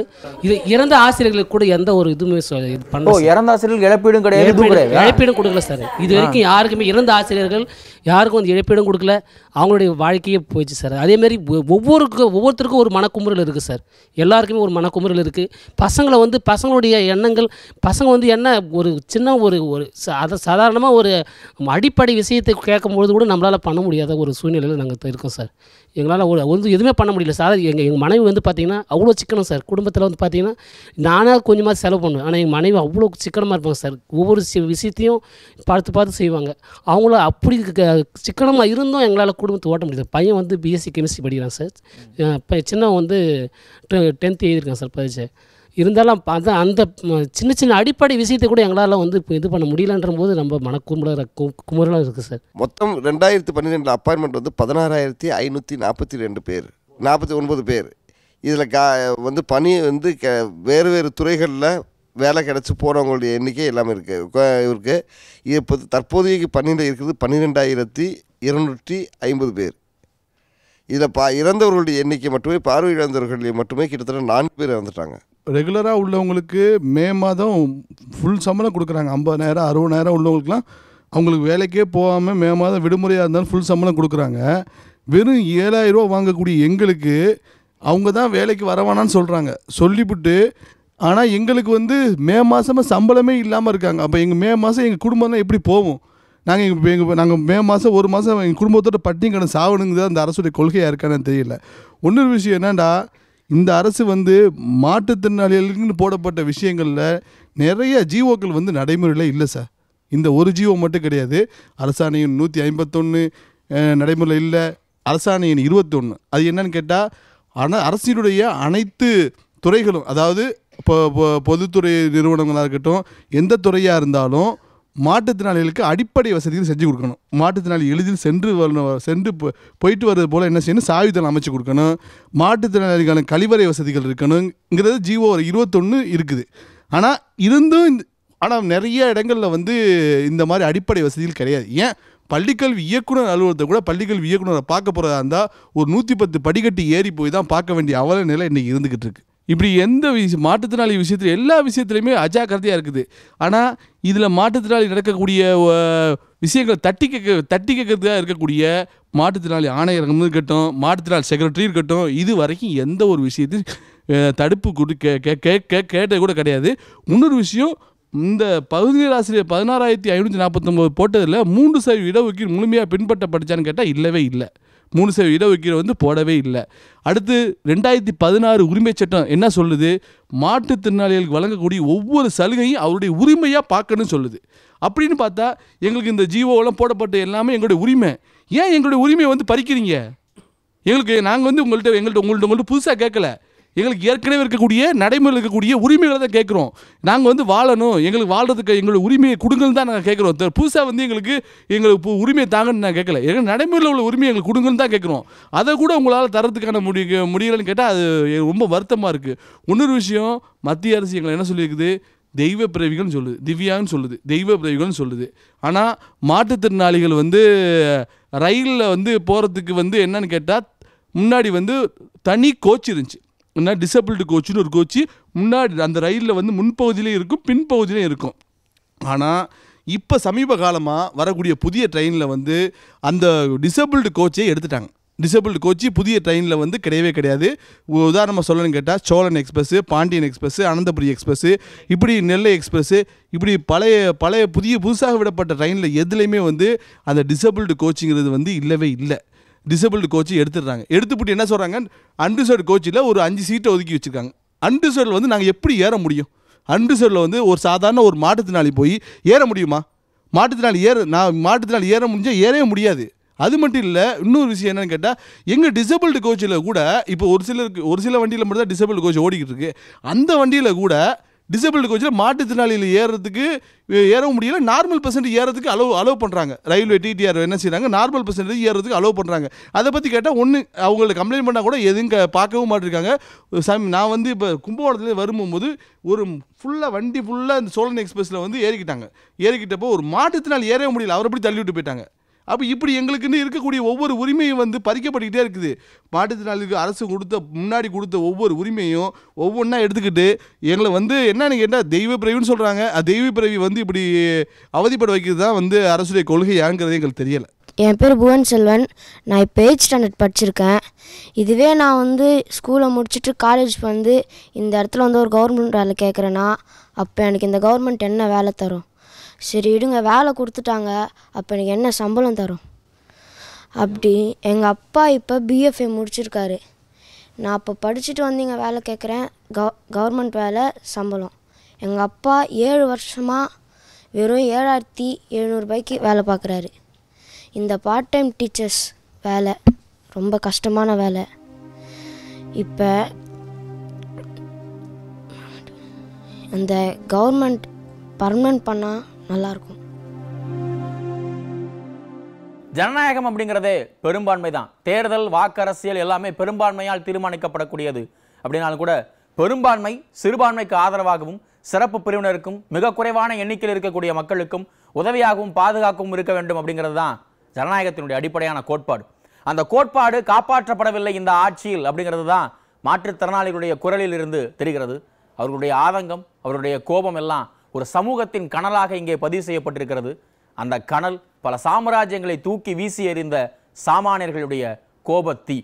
கூட எந்த ஒரு இதுவுமே இறந்த ஆசிரியர்கள் இழப்பீடும் கிடையாது, இழப்பீடும் கொடுக்கல சார். இது வரைக்கும் யாருக்குமே இறந்த ஆசிரியர்கள் யாருக்கும் வந்து இழப்பீடும் கொடுக்கல, அவங்களுடைய வாழ்க்கையே போயிடுச்சு சார். அதேமாரி ஒவ்வொருத்தருக்கும் ஒரு மனக்குமுறல் இருக்குது சார். எல்லாருக்குமே ஒரு மனக்குமுறல் இருக்குது. பசங்களை வந்து பசங்களுடைய எண்ணங்கள் பசங்க வந்து என்ன ஒரு சின்ன ஒரு அதை சாதாரணமாக ஒரு அடிப்படை விஷயத்தை கேட்கும்பொழுது கூட நம்மளால் பண்ண முடியாத ஒரு சூழ்நிலையில் நாங்கள் இருக்கோம் சார். எங்களால் வந்து எதுவுமே பண்ண முடியல சார். எங்கள் மனைவி வந்து பார்த்திங்கன்னா அவ்வளோ சிக்கனம் சார். குடும்பத்தில் வந்து பார்த்திங்கன்னா நானாக கொஞ்சமாக செலவு பண்ணுவேன், ஆனால் எங்கள் மனைவி அவ்வளோ சிக்கனமாக இருப்பாங்க சார். ஒவ்வொரு விஷயத்தையும் பார்த்து செய்வாங்க. அவங்கள அப்படி சிக்கனமாக இருந்தும் எங்களால் குடும்பத்தை ஓட்ட முடியாது. பையன் வந்து பிஎஸ்சி கெமிஸ்ட்ரி படிக்கிறான் சார். இப்போ சின்னவன் வந்து 10th எழுதியிருக்கான் சார் பரிட்சை. இருந்தாலும் அந்த சின்ன அடிப்படை விஷயத்தை கூட எங்களால் வந்து இப்போ இது பண்ண முடியலன்ற போது நம்ம குமுறலாக இருக்குது சார். மொத்தம் 2012 அப்பாயின்மெண்ட் வந்து 16,542 பேர், 49 பேர். இதில் வந்து பணி வந்து வேறு துறைகளில் வேலை கிடச்சி போனவங்களுடைய எண்ணிக்கை எல்லாமே இருக்குது. இப்போ தற்போதைய பணியில் இருக்கிறது 12,250 பேர். இதில் இறந்தவர்களுடைய எண்ணிக்கை மட்டுமே, பார்வை இழந்தவர்கள் மட்டுமே கிட்டத்தட்ட 4 பேர் இறந்துட்டாங்க. ரெகுலராக உள்ளவங்களுக்கு மே மாதம் ஃபுல் சம்பளம் கொடுக்குறாங்க. 50,000 60,000 உள்ளவங்களுக்குலாம் அவங்களுக்கு வேலைக்கே போகாமல் மே மாதம் விடுமுறையாக இருந்தாலும் ஃபுல் சம்பளம் கொடுக்குறாங்க. வெறும் 7,000 ரூபா வாங்கக்கூடிய எங்களுக்கு அவங்க தான் வேலைக்கு வரவானான்னு சொல்கிறாங்க. சொல்லிவிட்டு ஆனால் எங்களுக்கு வந்து மே மாதமாக சம்பளமே இல்லாமல் இருக்காங்க. அப்போ எங்கள் மே மாதம் எங்கள் குடும்பம்லாம் எப்படி போவோம்? நாங்கள் மே மாதம் ஒரு மாதம் எங்கள் குடும்பத்தோட பட்டினி கடன் சாவணுங்கிறது அந்த அரசுடைய கொள்கையாக இருக்கான்னு தெரியல. இன்னொரு விஷயம் என்னென்னா, இந்த அரசு வந்து மாற்றுத்திறனாளிகளுக்குன்னு போடப்பட்ட விஷயங்களில் நிறைய ஜீவோக்கள் வந்து நடைமுறையில் இல்லை சார். இந்த ஒரு ஜீவோ மட்டும் கிடையாது. அரசாணையின் 151 நடைமுறையில் இல்லை, அரசாணையின் 21. அது என்னன்னு கேட்டால், ஆனால் அரசினுடைய அனைத்து துறைகளும், அதாவது இப்போ பொதுத்துறை நிறுவனங்களாக இருக்கட்டும், எந்த துறையாக இருந்தாலும் மாற்றுத்திறனாளிகளுக்கு அடிப்படை வசதிகள் செஞ்சு கொடுக்கணும். மாற்றுத்திறனாளி எளிதில் சென்று போயிட்டு வர்றது போல் என்ன செய்யணும், சாயுதளம் அமைச்சு கொடுக்கணும். மாற்றுத்திறனாளிக்கான கழிவறை வசதிகள் இருக்கணுங்கிறது ஜீவோ 21 இருக்குது. ஆனால் நிறைய இடங்களில் வந்து இந்த மாதிரி அடிப்படை வசதிகள் கிடையாது. ஏன் பள்ளிக்கல்வி இயக்குனர் அலுவலகத்தை கூட பள்ளிக்கல்வி இயக்குனரை பார்க்க போகிறதா இருந்தால் ஒரு 110 படிக்கட்டு ஏறி போய் தான் பார்க்க வேண்டிய அவல நிலை இன்றைக்கி இருந்துக்கிட்டு இருக்குது. இப்படி எந்த மாற்றுத்திறனாளி விஷயத்தில் எல்லா விஷயத்துலையுமே அஜாக்கிரதையாக இருக்குது. ஆனால் இதில் மாற்றுத்திறனாளி நடக்கக்கூடிய விஷயங்களை தட்டி கேட்கறதுக்காக இருக்கக்கூடிய மாற்றுத்திறனாளி ஆணையரகம் இருக்கட்டும், மாற்றுத்திறனாளி செக்ரட்டரி இருக்கட்டும், இது வரைக்கும் எந்த ஒரு விஷயத்தையும் தடுப்பு கேட்டது கூட கிடையாது. இன்னொரு விஷயம், இந்த பகுதி ஆசிரியர் 16,549 போட்டதில் 3% இடஒதுக்கீடு முழுமையாக பின்பற்றப்பட்டுச்சான்னு கேட்டால் இல்லவே இல்லை. 3% இடஒதுக்கீடு வந்து போடவே இல்லை. அடுத்து 2016 உரிமை சட்டம் என்ன சொல்லுது, மாற்றுத்திறனாளிகளுக்கு வழங்கக்கூடிய ஒவ்வொரு சலுகையும் அவருடைய உரிமையாக பார்க்கணும்னு சொல்லுது. அப்படின்னு பார்த்தா எங்களுக்கு இந்த ஜீவோலாம் போடப்பட்ட எல்லாமே எங்களுடைய உரிமை. ஏன் எங்களுடைய உரிமையை வந்து பறிக்கிறீங்க? நாங்கள் வந்து உங்கள்கிட்ட புதுசாக கேட்கல. எங்களுக்கு ஏற்கனவே இருக்கக்கூடிய நடைமுறையில் இருக்கக்கூடிய உரிமைகளை தான் கேட்குறோம். நாங்கள் வந்து வாழணும், எங்களுக்கு வாழ்கிறதுக்கு எங்களுடைய உரிமையை கொடுங்கன்னு தான் நாங்கள் கேட்குறோம். புதுசாக வந்து எங்களுக்கு உரிமையை தாங்கன்னு நான் கேட்கல. எங்களுக்கு நடைமுறையில் உள்ள உரிமையை எங்களுக்கு கொடுங்கன்னு தான் கேட்குறோம். அதை கூட உங்களால் தரத்துக்கான முடியலன்னு கேட்டால் அது ரொம்ப வருத்தமாக இருக்குது. இன்னொரு விஷயம், மத்திய அரசு எங்களை என்ன சொல்லியிருக்குது, தெய்வ பிறவிகள்னு சொல்லுது, திவ்யான்னு சொல்லுது, தெய்வ பிறவிகள்னு சொல்லுது. ஆனால் மாற்றுத்திறனாளிகள் வந்து ரயிலில் வந்து போகிறதுக்கு வந்து என்னன்னு கேட்டால், முன்னாடி வந்து தனி கோச் இருந்துச்சு. டிசபிள்டு கோச்சுன்னு ஒரு கோச்சு முன்னாடி அந்த ரயிலில் வந்து முன்பகுதியிலையும் இருக்கும், பின்பகுதியிலையும் இருக்கும். ஆனால் இப்போ சமீப காலமாக வரக்கூடிய புதிய ட்ரெயினில் வந்து அந்த டிசபிள்டு கோச்சை எடுத்துட்டாங்க. டிசபிள்டு கோச்சு புதிய ட்ரெயினில் வந்து கிடையவே கிடையாது. உதாரணமாக சொல்லணும்னு கேட்டால் Cholan express, Pandian express, Ananthapuri express, இப்படி நெல்லை எக்ஸ்பிரஸ்ஸு, இப்படி பழைய புதுசாக விடப்பட்ட ட்ரெயினில் எதுலேயுமே வந்து அந்த டிசபிள்டு கோச்சுங்கிறது வந்து இல்லவே இல்லை. டிசபிள்டு கோச்சு எடுத்துடுறாங்க. எடுத்துப்பட்டு என்ன சொல்கிறாங்க, அன்ரிசர்வ்டு கோச்சில் ஒரு 5 சீட்டை ஒதுக்கி வச்சுருக்காங்க. அன்ரிசர்வ்டில் வந்து நாங்கள் எப்படி ஏற முடியும்? அன்ரிசர்வ்டில் வந்து ஒரு சாதாரண ஒரு மாற்றுத்திறனாளி போய் ஏற முடியுமா? மாற்றுத்திறனாளி ஏற முடிஞ்சால் ஏறவே முடியாது. அது மட்டும் இல்லை, இன்னொரு விஷயம் என்னென்னு கேட்டால், எங்கள் டிசபிள்டு கோச்சில் கூட இப்போ ஒரு சில வண்டியில் மட்டும் தான் டிசபிள்டு கோச் ஓடிக்கிட்டு இருக்கு. அந்த வண்டியில் கூட டிசபிள்டு கோச்சில் மாற்றுத்திறனாளியில் ஏறவும் முடியல, நார்மல் பர்சன்ட் ஏறதுக்கு அலோவ் பண்ணுறாங்க. ரயில்வே டிடிஆர் என்ன செய்கிறாங்க, நார்மல் பர்சன்டேஜ் ஏறதுக்கு அலோவ் பண்ணுறாங்க. அதை பற்றி கேட்டால் அவங்கள கம்ப்ளைண்ட் பண்ணால் கூட எதுவும் பார்க்கவும் மாட்டிருக்காங்க. நான் வந்து இப்போ கும்பகோணத்துலேயே வரும்போது ஒரு வண்டி ஃபுல்லாக இந்த சோழன் எக்ஸ்பிரஸில் வந்து ஏறிக்கிட்டப்போ ஒரு மாற்றுத்திறனாளி ஏறவே முடியல, அவரை அப்படி தள்ளி விட்டு போயிட்டாங்க. அப்போ இப்படி எங்களுக்குன்னு இருக்கக்கூடிய ஒவ்வொரு உரிமையும் வந்து பறிக்கப்பட்டுக்கிட்டே இருக்குது. மாற்றுத்திறனாளிக்கு அரசு முன்னாடி கொடுத்த ஒவ்வொரு உரிமையும் ஒவ்வொன்றா எடுத்துக்கிட்டு எங்களை வந்து என்னன்னு கேட்டால் தெய்வ பிறவின்னு சொல்கிறாங்க. தெய்வ பிறவி வந்து இப்படி அவதிப்பட வைக்கிறது தான் வந்து அரசுடைய கொள்கையாங்கிறது எங்களுக்கு தெரியலை. என் பேர் புவன் செல்வன். நான் இப்போ 8th ஸ்டாண்டர்ட் படிச்சிருக்கேன். இதுவே நான் வந்து ஸ்கூலை முடிச்சுட்டு காலேஜ் வந்து இந்த இடத்துல வந்து ஒரு கவர்மெண்ட் வேலை கேட்குறேன்னா அப்போ எனக்கு இந்த கவர்மெண்ட் என்ன வேலை தரும்? சரி விடுங்க, வேலை கொடுத்துட்டாங்க, அப்போ எனக்கு என்ன சம்பளம் தரும்? அப்படி எங்கள் அப்பா இப்போ பிஎஃப்ஏ முடிச்சிருக்காரு. நான் அப்போ படிச்சுட்டு வந்து இங்கே வேலை கேட்குறேன், கவர்மெண்ட் வேலை சம்பளம். எங்கள் அப்பா 7 வருஷமாக வெறும் 7,700 ரூபாய்க்கு வேலை பார்க்குறாரு. இந்த பார்ட் டைம் டீச்சர்ஸ் வேலை ரொம்ப கஷ்டமான வேலை. இப்போ அந்த கவர்மெண்ட் பர்மனன்ட் பண்ணால் நல்லாயிருக்கும். ஜனநாயகம் அப்படிங்கிறதே பெரும்பான்மை தான். தேர்தல், வாக்கரசியல் எல்லாமே பெரும்பான்மையால் தீர்மானிக்கப்படக்கூடியது. அப்படின்னாலும் கூட பெரும்பான்மை சிறுபான்மைக்கு ஆதரவாகவும் சிறப்பு பிரிவினருக்கும் மிக குறைவான எண்ணிக்கையில் இருக்கக்கூடிய மக்களுக்கும் உதவியாகவும் பாதுகாக்கவும் இருக்க வேண்டும் அப்படிங்கிறது தான் ஜனநாயகத்தினுடைய அடிப்படையான கோட்பாடு. அந்த கோட்பாடு காப்பாற்றப்படவில்லை இந்த ஆட்சியில் அப்படிங்கிறது தான் மாற்றுத்திறனாளிகளுடைய குரலில் இருந்து தெரிகிறது. அவர்களுடைய ஆதங்கம், அவருடைய கோபம் எல்லாம் ஒரு சமூகத்தின் கனலாக இங்கே பதிவு செய்யப்பட்டிருக்கிறது. அந்த கனல் பல சாம்ராஜ்யங்களை தூக்கி வீசி எறிந்த சாமானியர்களுடைய கோபத்தீ.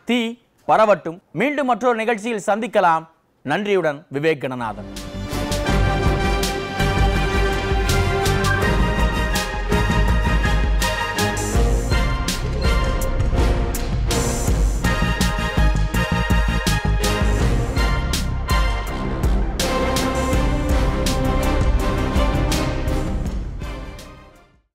தீ பரவட்டும். மீண்டும் மற்றொரு நிகழ்ச்சியில் சந்திக்கலாம். நன்றியுடன் விவேக் கணநாதன்.